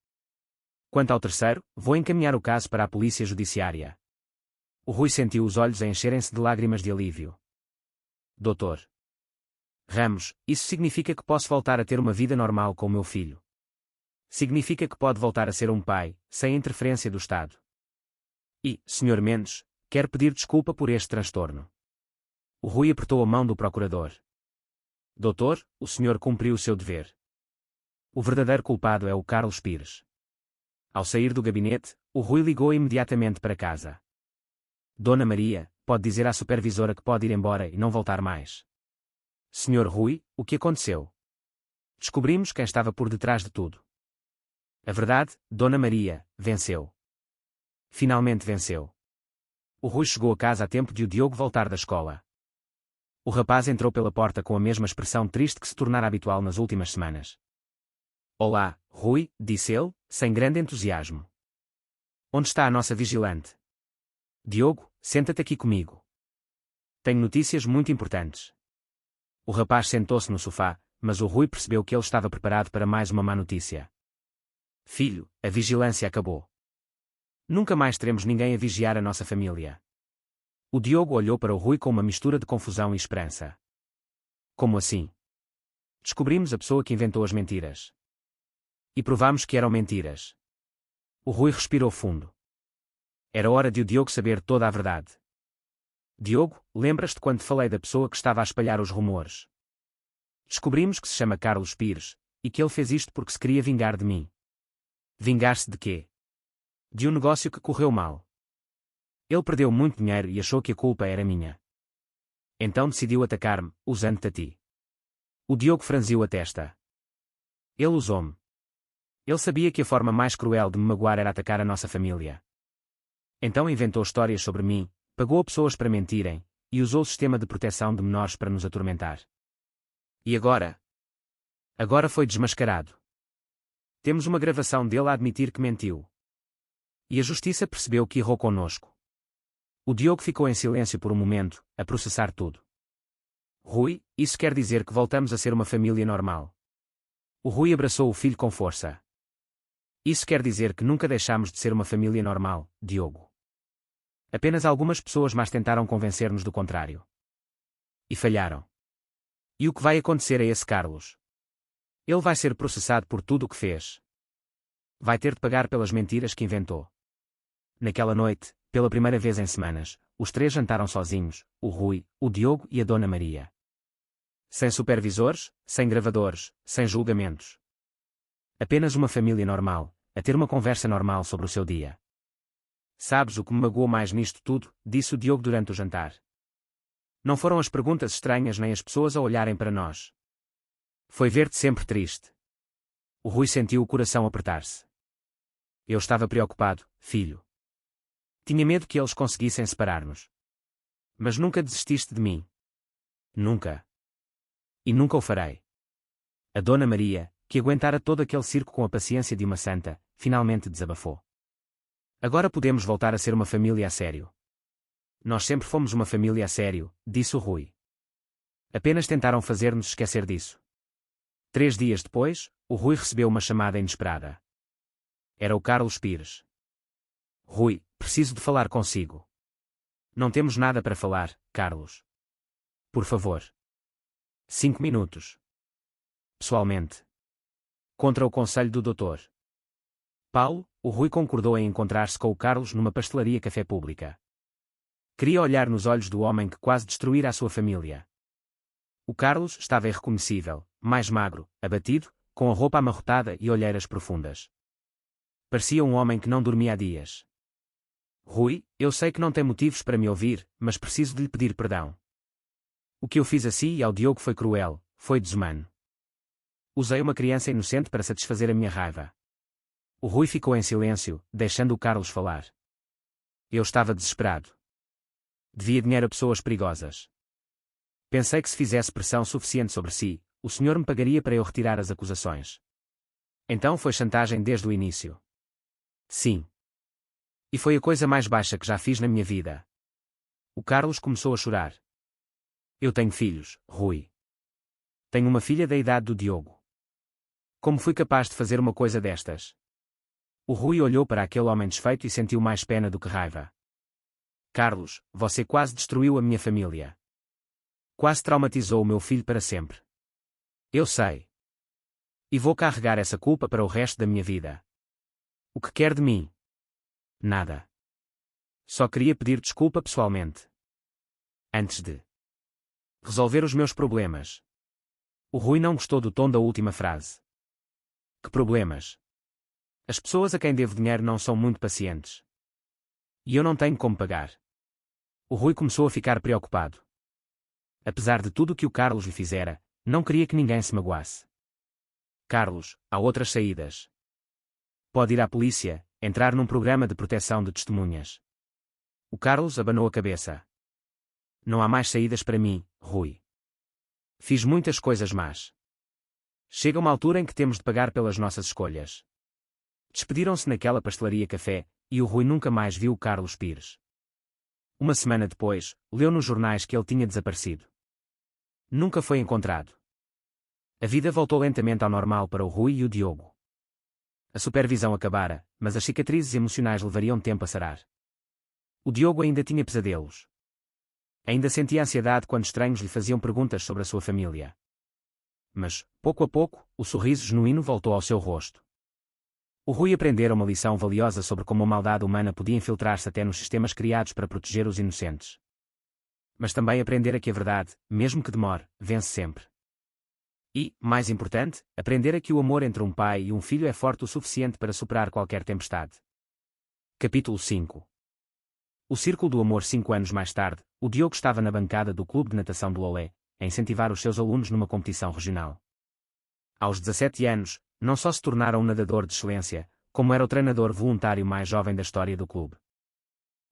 Quanto ao terceiro, vou encaminhar o caso para a polícia judiciária. O Rui sentiu os olhos a encherem-se de lágrimas de alívio. Doutor Ramos, isso significa que posso voltar a ter uma vida normal com o meu filho. Significa que pode voltar a ser um pai, sem interferência do Estado. E, Sr. Mendes, quero pedir desculpa por este transtorno. O Rui apertou a mão do procurador. Doutor, o senhor cumpriu o seu dever. O verdadeiro culpado é o Carlos Pires. Ao sair do gabinete, o Rui ligou imediatamente para casa. Dona Maria, pode dizer à supervisora que pode ir embora e não voltar mais. Senhor Rui, o que aconteceu? Descobrimos quem estava por detrás de tudo. A verdade, Dona Maria, venceu. Finalmente venceu. O Rui chegou a casa a tempo de o Diogo voltar da escola. O rapaz entrou pela porta com a mesma expressão triste que se tornara habitual nas últimas semanas. Olá, Rui, disse ele, sem grande entusiasmo. Onde está a nossa vigilante? Diogo, senta-te aqui comigo. Tenho notícias muito importantes. O rapaz sentou-se no sofá, mas o Rui percebeu que ele estava preparado para mais uma má notícia. Filho, a vigilância acabou. Nunca mais teremos ninguém a vigiar a nossa família. O Diogo olhou para o Rui com uma mistura de confusão e esperança. Como assim? Descobrimos a pessoa que inventou as mentiras. E provamos que eram mentiras. O Rui respirou fundo. Era hora de o Diogo saber toda a verdade. Diogo, lembras-te quando falei da pessoa que estava a espalhar os rumores? Descobrimos que se chama Carlos Pires, e que ele fez isto porque se queria vingar de mim. Vingar-se de quê? De um negócio que correu mal. Ele perdeu muito dinheiro e achou que a culpa era minha. Então decidiu atacar-me, usando-te a ti. O Diogo franziu a testa. Ele usou-me. Ele sabia que a forma mais cruel de me magoar era atacar a nossa família. Então inventou histórias sobre mim, pagou pessoas para mentirem, e usou o sistema de proteção de menores para nos atormentar. E agora? Agora foi desmascarado. Temos uma gravação dele a admitir que mentiu. E a justiça percebeu que errou conosco. O Diogo ficou em silêncio por um momento, a processar tudo. Rui, isso quer dizer que voltamos a ser uma família normal. O Rui abraçou o filho com força. Isso quer dizer que nunca deixamos de ser uma família normal, Diogo. Apenas algumas pessoas mais tentaram convencer-nos do contrário. E falharam. E o que vai acontecer a esse Carlos? Ele vai ser processado por tudo o que fez. Vai ter de pagar pelas mentiras que inventou. Naquela noite, pela primeira vez em semanas, os três jantaram sozinhos, o Rui, o Diogo e a Dona Maria. Sem supervisores, sem gravadores, sem julgamentos. Apenas uma família normal, a ter uma conversa normal sobre o seu dia. Sabes o que me magoou mais nisto tudo? Disse o Diogo durante o jantar. Não foram as perguntas estranhas nem as pessoas a olharem para nós. Foi ver-te sempre triste. O Rui sentiu o coração apertar-se. Eu estava preocupado, filho. Tinha medo que eles conseguissem separar-nos. Mas nunca desististe de mim. Nunca. E nunca o farei. A Dona Maria, que aguentara todo aquele circo com a paciência de uma santa, finalmente desabafou. Agora podemos voltar a ser uma família a sério. Nós sempre fomos uma família a sério, disse o Rui. Apenas tentaram fazer-nos esquecer disso. 3 dias depois, o Rui recebeu uma chamada inesperada. Era o Carlos Pires. Rui, preciso de falar consigo. Não temos nada para falar, Carlos. Por favor. 5 minutos. Pessoalmente. Contra o conselho do Dr. Paulo, o Rui concordou em encontrar-se com o Carlos numa pastelaria café pública. Queria olhar nos olhos do homem que quase destruíra a sua família. O Carlos estava irreconhecível, mais magro, abatido, com a roupa amarrotada e olheiras profundas. Parecia um homem que não dormia há dias. Rui, eu sei que não tem motivos para me ouvir, mas preciso de lhe pedir perdão. O que eu fiz a si e ao Diogo foi cruel, foi desumano. Usei uma criança inocente para satisfazer a minha raiva. O Rui ficou em silêncio, deixando o Carlos falar. Eu estava desesperado. Devia dinheiro a pessoas perigosas. Pensei que se fizesse pressão suficiente sobre si, o senhor me pagaria para eu retirar as acusações. Então foi chantagem desde o início. Sim. E foi a coisa mais baixa que já fiz na minha vida. O Carlos começou a chorar. Eu tenho filhos, Rui. Tenho uma filha da idade do Diogo. Como fui capaz de fazer uma coisa destas? O Rui olhou para aquele homem desfeito e sentiu mais pena do que raiva. Carlos, você quase destruiu a minha família. Quase traumatizou o meu filho para sempre. Eu sei. E vou carregar essa culpa para o resto da minha vida. O que quer de mim? Nada. Só queria pedir desculpa pessoalmente. Antes de resolver os meus problemas. O Rui não gostou do tom da última frase. Que problemas? As pessoas a quem devo dinheiro não são muito pacientes. E eu não tenho como pagar. O Rui começou a ficar preocupado. Apesar de tudo o que o Carlos lhe fizera, não queria que ninguém se magoasse. Carlos, há outras saídas. Pode ir à polícia, entrar num programa de proteção de testemunhas. O Carlos abanou a cabeça. Não há mais saídas para mim, Rui. Fiz muitas coisas más. Chega uma altura em que temos de pagar pelas nossas escolhas. Despediram-se naquela pastelaria café, e o Rui nunca mais viu o Carlos Pires. Uma semana depois, leu nos jornais que ele tinha desaparecido. Nunca foi encontrado. A vida voltou lentamente ao normal para o Rui e o Diogo. A supervisão acabara, mas as cicatrizes emocionais levariam tempo a sarar. O Diogo ainda tinha pesadelos. Ainda sentia ansiedade quando estranhos lhe faziam perguntas sobre a sua família. Mas, pouco a pouco, o sorriso genuíno voltou ao seu rosto. O Rui aprendera uma lição valiosa sobre como a maldade humana podia infiltrar-se até nos sistemas criados para proteger os inocentes. Mas também aprendera que a verdade, mesmo que demore, vence sempre. E, mais importante, aprendera que o amor entre um pai e um filho é forte o suficiente para superar qualquer tempestade. Capítulo 5. O Círculo do Amor. 5 anos mais tarde, o Diogo estava na bancada do Clube de Natação do Lolé, a incentivar os seus alunos numa competição regional. Aos 17 anos, não só se tornara um nadador de excelência, como era o treinador voluntário mais jovem da história do clube.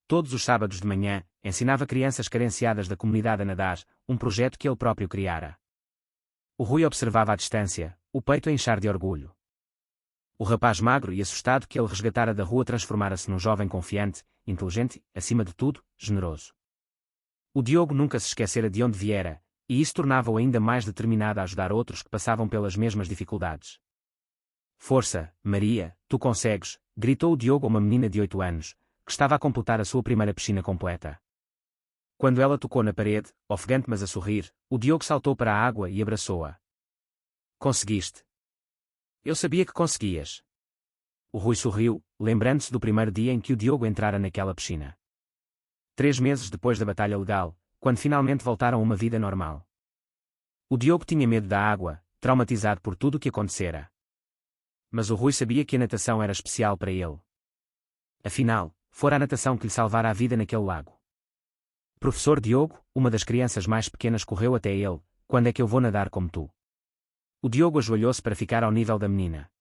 Todos os sábados de manhã, ensinava crianças carenciadas da comunidade a nadar, um projeto que ele próprio criara. O Rui observava à distância, o peito a inchar de orgulho. O rapaz magro e assustado que ele resgatara da rua transformara-se num jovem confiante, inteligente, acima de tudo, generoso. O Diogo nunca se esquecera de onde viera, e isso tornava-o ainda mais determinado a ajudar outros que passavam pelas mesmas dificuldades. Força, Maria, tu consegues, gritou o Diogo a uma menina de 8 anos, que estava a completar a sua primeira piscina completa. Quando ela tocou na parede, ofegante mas a sorrir, o Diogo saltou para a água e abraçou-a. Conseguiste. Eu sabia que conseguias. O Rui sorriu, lembrando-se do primeiro dia em que o Diogo entrara naquela piscina. 3 meses depois da batalha legal, quando finalmente voltaram a uma vida normal. O Diogo tinha medo da água, traumatizado por tudo o que acontecera. Mas o Rui sabia que a natação era especial para ele. Afinal, fora a natação que lhe salvara a vida naquele lago. Professor Diogo, uma das crianças mais pequenas correu até ele. Quando é que eu vou nadar como tu? O Diogo ajoelhou-se para ficar ao nível da menina.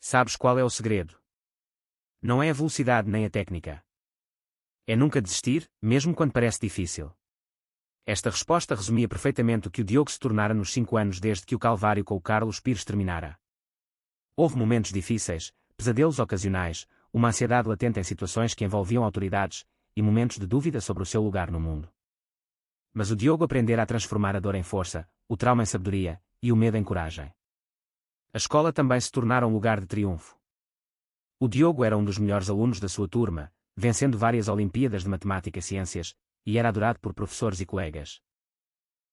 Sabes qual é o segredo? Não é a velocidade nem a técnica. É nunca desistir, mesmo quando parece difícil. Esta resposta resumia perfeitamente o que o Diogo se tornara nos 5 anos desde que o calvário com o Carlos Pires terminara. Houve momentos difíceis, pesadelos ocasionais, uma ansiedade latente em situações que envolviam autoridades, e momentos de dúvida sobre o seu lugar no mundo. Mas o Diogo aprendera a transformar a dor em força, o trauma em sabedoria, e o medo em coragem. A escola também se tornara um lugar de triunfo. O Diogo era um dos melhores alunos da sua turma, vencendo várias Olimpíadas de Matemática e Ciências, e era adorado por professores e colegas.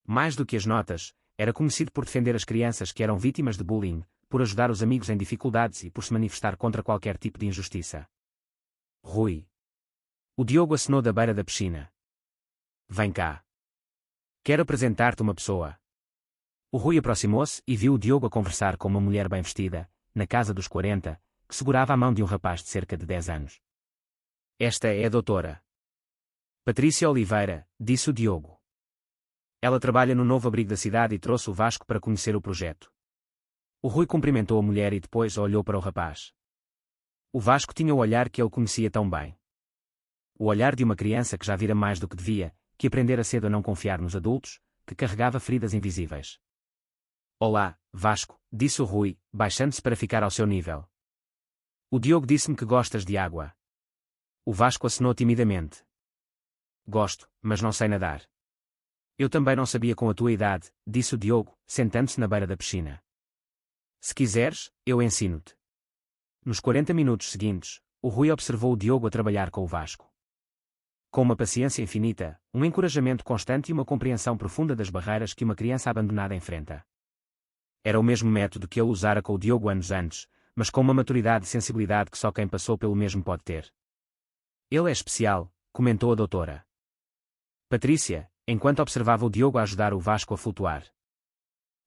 Mais do que as notas, era conhecido por defender as crianças que eram vítimas de bullying, por ajudar os amigos em dificuldades e por se manifestar contra qualquer tipo de injustiça. Rui. O Diogo acenou da beira da piscina. Vem cá. Quero apresentar-te uma pessoa. O Rui aproximou-se e viu o Diogo a conversar com uma mulher bem vestida, na casa dos 40, que segurava a mão de um rapaz de cerca de 10 anos. Esta é a doutora Patrícia Oliveira, disse o Diogo. Ela trabalha no novo abrigo da cidade e trouxe o Vasco para conhecer o projeto. O Rui cumprimentou a mulher e depois olhou para o rapaz. O Vasco tinha o olhar que ele conhecia tão bem. O olhar de uma criança que já vira mais do que devia, que aprendera cedo a não confiar nos adultos, que carregava feridas invisíveis. Olá, Vasco, disse o Rui, baixando-se para ficar ao seu nível. O Diogo disse-me que gostas de água. O Vasco acenou timidamente. Gosto, mas não sei nadar. Eu também não sabia com a tua idade, disse o Diogo, sentando-se na beira da piscina. Se quiseres, eu ensino-te. Nos 40 minutos seguintes, o Rui observou o Diogo a trabalhar com o Vasco. Com uma paciência infinita, um encorajamento constante e uma compreensão profunda das barreiras que uma criança abandonada enfrenta. Era o mesmo método que ele usara com o Diogo anos antes, mas com uma maturidade e sensibilidade que só quem passou pelo mesmo pode ter. Ele é especial, comentou a doutora Patrícia, enquanto observava o Diogo a ajudar o Vasco a flutuar.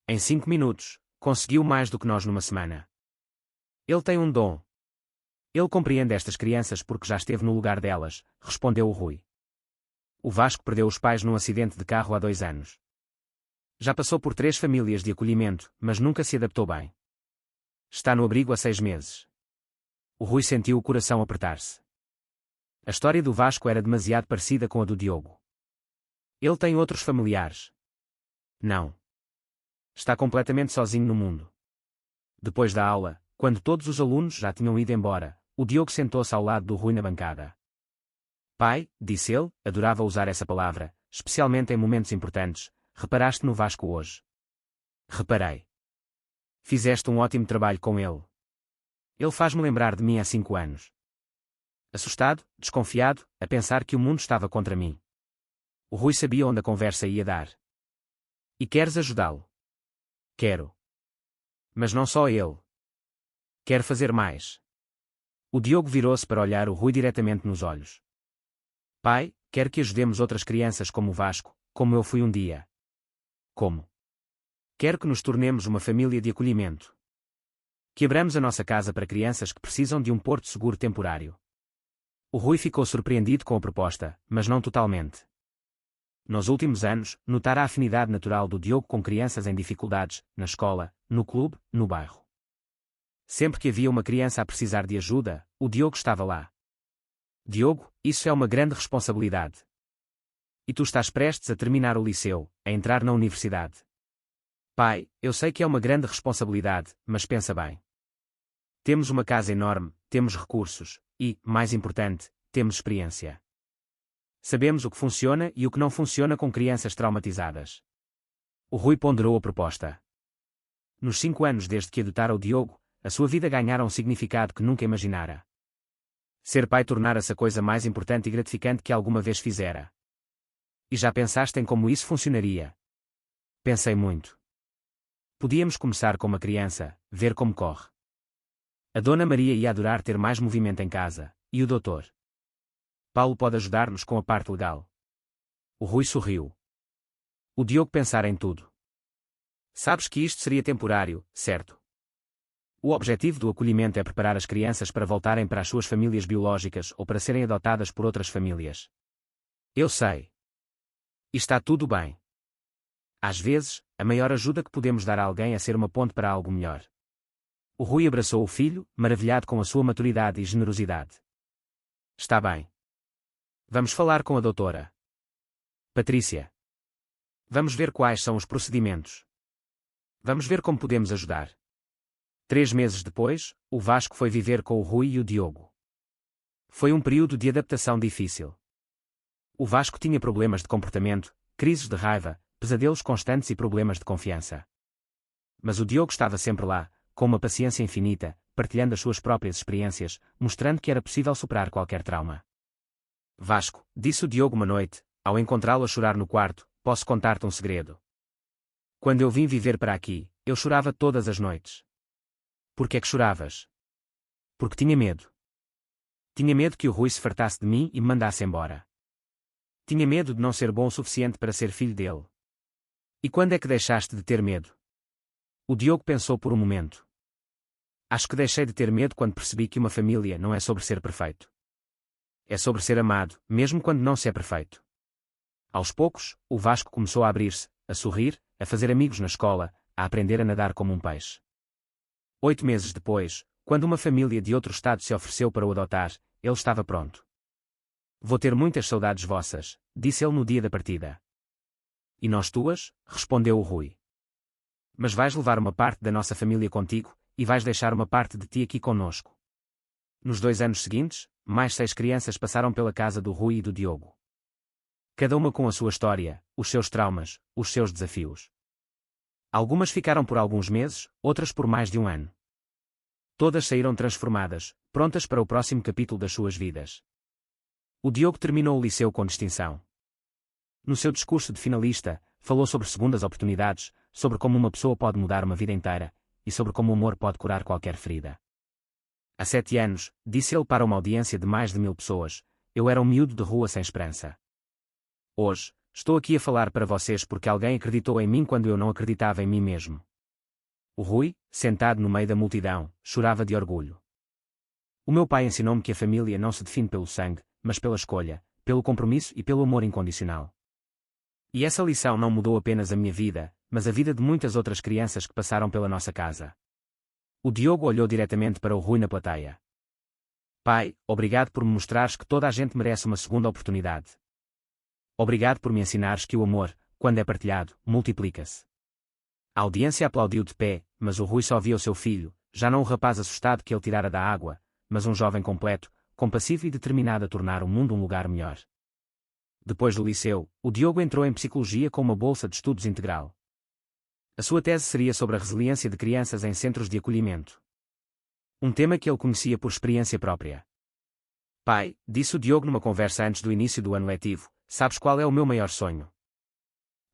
Em 5 minutos, conseguiu mais do que nós numa semana. Ele tem um dom. Ele compreende estas crianças porque já esteve no lugar delas, respondeu o Rui. O Vasco perdeu os pais num acidente de carro há 2 anos. Já passou por 3 famílias de acolhimento, mas nunca se adaptou bem. Está no abrigo há 6 meses. O Rui sentiu o coração apertar-se. A história do Vasco era demasiado parecida com a do Diogo. Ele tem outros familiares? Não. Está completamente sozinho no mundo. Depois da aula, quando todos os alunos já tinham ido embora, o Diogo sentou-se ao lado do Rui na bancada. Pai, disse ele, adorava usar essa palavra, especialmente em momentos importantes. Reparaste no Vasco hoje? Reparei. Fizeste um ótimo trabalho com ele. Ele faz-me lembrar de mim há 5 anos. Assustado, desconfiado, a pensar que o mundo estava contra mim. O Rui sabia onde a conversa ia dar. E queres ajudá-lo? Quero. Mas não só ele. Quero fazer mais. O Diogo virou-se para olhar o Rui diretamente nos olhos. Pai, quero que ajudemos outras crianças como o Vasco, como eu fui um dia. Como? Quero que nos tornemos uma família de acolhimento. Que abramos a nossa casa para crianças que precisam de um porto seguro temporário. O Rui ficou surpreendido com a proposta, mas não totalmente. Nos últimos anos, notara a afinidade natural do Diogo com crianças em dificuldades, na escola, no clube, no bairro. Sempre que havia uma criança a precisar de ajuda, o Diogo estava lá. Diogo, isso é uma grande responsabilidade. E tu estás prestes a terminar o liceu, a entrar na universidade. Pai, eu sei que é uma grande responsabilidade, mas pensa bem. Temos uma casa enorme, temos recursos, e, mais importante, temos experiência. Sabemos o que funciona e o que não funciona com crianças traumatizadas. O Rui ponderou a proposta. Nos 5 anos desde que adotara o Diogo, a sua vida ganhara um significado que nunca imaginara. Ser pai tornara-se a coisa mais importante e gratificante que alguma vez fizera. E já pensaste em como isso funcionaria? Pensei muito. Podíamos começar com uma criança, ver como corre. A Dona Maria ia adorar ter mais movimento em casa, e o doutor Paulo pode ajudar-nos com a parte legal. O Rui sorriu. O Diogo pensara em tudo. Sabes que isto seria temporário, certo? O objetivo do acolhimento é preparar as crianças para voltarem para as suas famílias biológicas ou para serem adotadas por outras famílias. Eu sei. E está tudo bem. Às vezes, a maior ajuda que podemos dar a alguém é ser uma ponte para algo melhor. O Rui abraçou o filho, maravilhado com a sua maturidade e generosidade. Está bem. Vamos falar com a doutora Patrícia. Vamos ver quais são os procedimentos. Vamos ver como podemos ajudar. 3 meses depois, o Vasco foi viver com o Rui e o Diogo. Foi um período de adaptação difícil. O Vasco tinha problemas de comportamento, crises de raiva, pesadelos constantes e problemas de confiança. Mas o Diogo estava sempre lá, com uma paciência infinita, partilhando as suas próprias experiências, mostrando que era possível superar qualquer trauma. Vasco, disse o Diogo uma noite, ao encontrá-lo a chorar no quarto, posso contar-te um segredo. Quando eu vim viver para aqui, eu chorava todas as noites. Por que é que choravas? Porque tinha medo. Tinha medo que o Rui se fartasse de mim e me mandasse embora. Tinha medo de não ser bom o suficiente para ser filho dele. E quando é que deixaste de ter medo? O Diogo pensou por um momento. Acho que deixei de ter medo quando percebi que uma família não é sobre ser perfeito. É sobre ser amado, mesmo quando não se é perfeito. Aos poucos, o Vasco começou a abrir-se, a sorrir, a fazer amigos na escola, a aprender a nadar como um peixe. 8 meses depois, quando uma família de outro estado se ofereceu para o adotar, ele estava pronto. Vou ter muitas saudades vossas, disse ele no dia da partida. E nós tuas? Respondeu o Rui. Mas vais levar uma parte da nossa família contigo, e vais deixar uma parte de ti aqui conosco. Nos 2 anos seguintes, mais 6 crianças passaram pela casa do Rui e do Diogo. Cada uma com a sua história, os seus traumas, os seus desafios. Algumas ficaram por alguns meses, outras por mais de um ano. Todas saíram transformadas, prontas para o próximo capítulo das suas vidas. O Diogo terminou o liceu com distinção. No seu discurso de finalista, falou sobre segundas oportunidades, sobre como uma pessoa pode mudar uma vida inteira, e sobre como o amor pode curar qualquer ferida. Há 7 anos, disse ele para uma audiência de mais de 1000 pessoas, eu era um miúdo de rua sem esperança. Hoje, estou aqui a falar para vocês porque alguém acreditou em mim quando eu não acreditava em mim mesmo. O Rui, sentado no meio da multidão, chorava de orgulho. O meu pai ensinou-me que a família não se define pelo sangue, mas pela escolha, pelo compromisso e pelo amor incondicional. E essa lição não mudou apenas a minha vida, mas a vida de muitas outras crianças que passaram pela nossa casa. O Diogo olhou diretamente para o Rui na plateia. Pai, obrigado por me mostrares que toda a gente merece uma segunda oportunidade. obrigado por me ensinares que o amor, quando é partilhado, multiplica-se. A audiência aplaudiu de pé, mas o Rui só via o seu filho, já não o rapaz assustado que ele tirara da água, mas um jovem completo, compassivo e determinado a tornar o mundo um lugar melhor. Depois do liceu, o Diogo entrou em psicologia com uma bolsa de estudos integral. A sua tese seria sobre a resiliência de crianças em centros de acolhimento. Um tema que ele conhecia por experiência própria. Pai, disse o Diogo numa conversa antes do início do ano letivo, sabes qual é o meu maior sonho?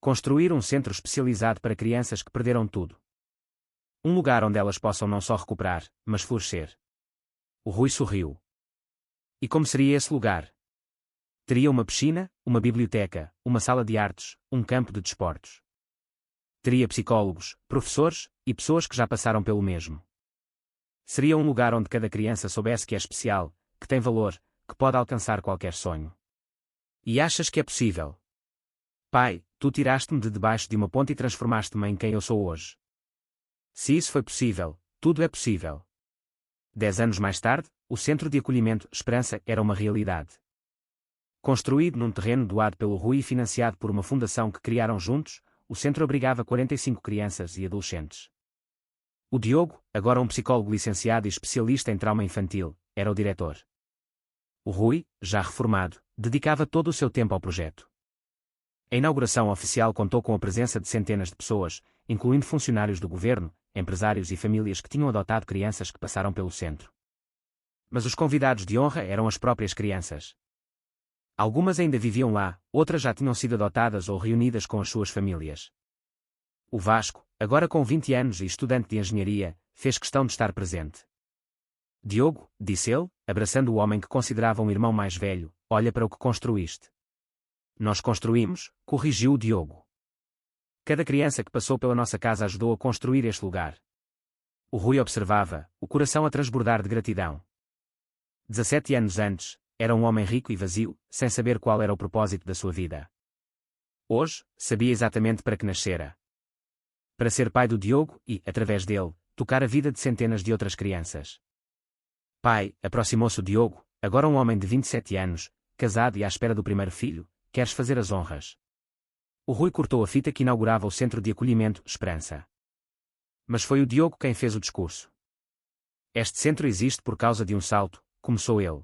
Construir um centro especializado para crianças que perderam tudo. Um lugar onde elas possam não só recuperar, mas florescer. O Rui sorriu. E como seria esse lugar? Teria uma piscina, uma biblioteca, uma sala de artes, um campo de desportos. Teria psicólogos, professores e pessoas que já passaram pelo mesmo. Seria um lugar onde cada criança soubesse que é especial, que tem valor, que pode alcançar qualquer sonho. E achas que é possível? Pai, tu tiraste-me de debaixo de uma ponte e transformaste-me em quem eu sou hoje. Se isso foi possível, tudo é possível. 10 anos mais tarde, o Centro de Acolhimento Esperança era uma realidade. Construído num terreno doado pelo Rui e financiado por uma fundação que criaram juntos, o centro abrigava 45 crianças e adolescentes. O Diogo, agora um psicólogo licenciado e especialista em trauma infantil, era o diretor. O Rui, já reformado, dedicava todo o seu tempo ao projeto. A inauguração oficial contou com a presença de centenas de pessoas, incluindo funcionários do governo, empresários e famílias que tinham adotado crianças que passaram pelo centro. Mas os convidados de honra eram as próprias crianças. Algumas ainda viviam lá, outras já tinham sido adotadas ou reunidas com as suas famílias. O Vasco, agora com 20 anos e estudante de engenharia, fez questão de estar presente. Diogo, disse ele, abraçando o homem que considerava um irmão mais velho, olha para o que construíste. Nós construímos, corrigiu o Diogo. Cada criança que passou pela nossa casa ajudou a construir este lugar. O Rui observava, o coração a transbordar de gratidão. 17 anos antes, era um homem rico e vazio, sem saber qual era o propósito da sua vida. Hoje, sabia exatamente para que nascera. Para ser pai do Diogo e, através dele, tocar a vida de centenas de outras crianças. Pai, aproximou-se o Diogo, agora um homem de 27 anos, casado e à espera do primeiro filho, queres fazer as honras? O Rui cortou a fita que inaugurava o Centro de Acolhimento Esperança. Mas foi o Diogo quem fez o discurso. Este centro existe por causa de um salto, começou ele.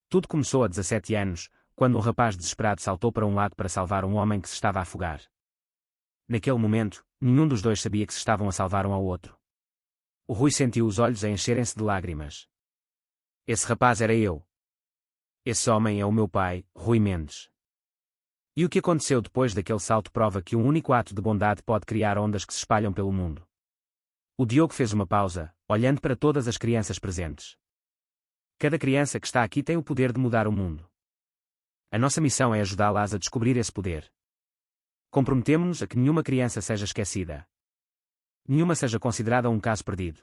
Tudo começou há 17 anos, quando um rapaz desesperado saltou para um lago para salvar um homem que se estava a afogar. Naquele momento, nenhum dos dois sabia que se estavam a salvar um ao outro. O Rui sentiu os olhos a encherem-se de lágrimas. Esse rapaz era eu. Esse homem é o meu pai, Rui Mendes. E o que aconteceu depois daquele salto prova que um único ato de bondade pode criar ondas que se espalham pelo mundo. O Diogo fez uma pausa, olhando para todas as crianças presentes. Cada criança que está aqui tem o poder de mudar o mundo. A nossa missão é ajudá-las a descobrir esse poder. Comprometemo-nos a que nenhuma criança seja esquecida. Nenhuma seja considerada um caso perdido.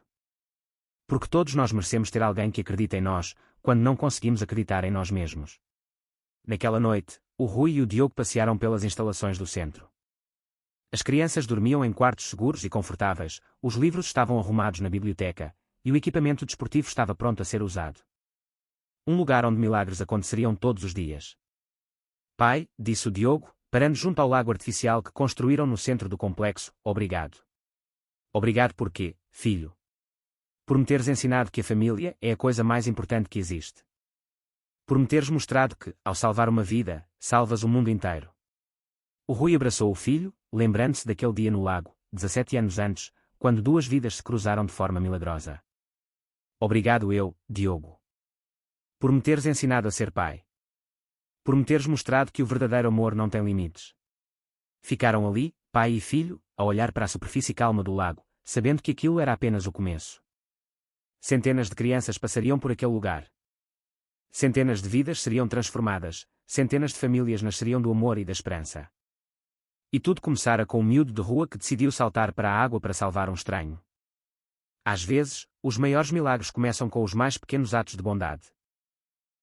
Porque todos nós merecemos ter alguém que acredite em nós, quando não conseguimos acreditar em nós mesmos. Naquela noite, o Rui e o Diogo passearam pelas instalações do centro. As crianças dormiam em quartos seguros e confortáveis, os livros estavam arrumados na biblioteca, e o equipamento desportivo estava pronto a ser usado. Um lugar onde milagres aconteceriam todos os dias. Pai, disse o Diogo, parando junto ao lago artificial que construíram no centro do complexo, obrigado. Obrigado por quê, filho? Por me teres ensinado que a família é a coisa mais importante que existe. Por me teres mostrado que, ao salvar uma vida, salvas o mundo inteiro. O Rui abraçou o filho, lembrando-se daquele dia no lago, 17 anos antes, quando duas vidas se cruzaram de forma milagrosa. Obrigado eu, Diogo. Por me teres ensinado a ser pai. Por me teres mostrado que o verdadeiro amor não tem limites. Ficaram ali, pai e filho, a olhar para a superfície calma do lago, sabendo que aquilo era apenas o começo. Centenas de crianças passariam por aquele lugar. Centenas de vidas seriam transformadas, centenas de famílias nasceriam do amor e da esperança. E tudo começara com um miúdo de rua que decidiu saltar para a água para salvar um estranho. Às vezes, os maiores milagres começam com os mais pequenos atos de bondade.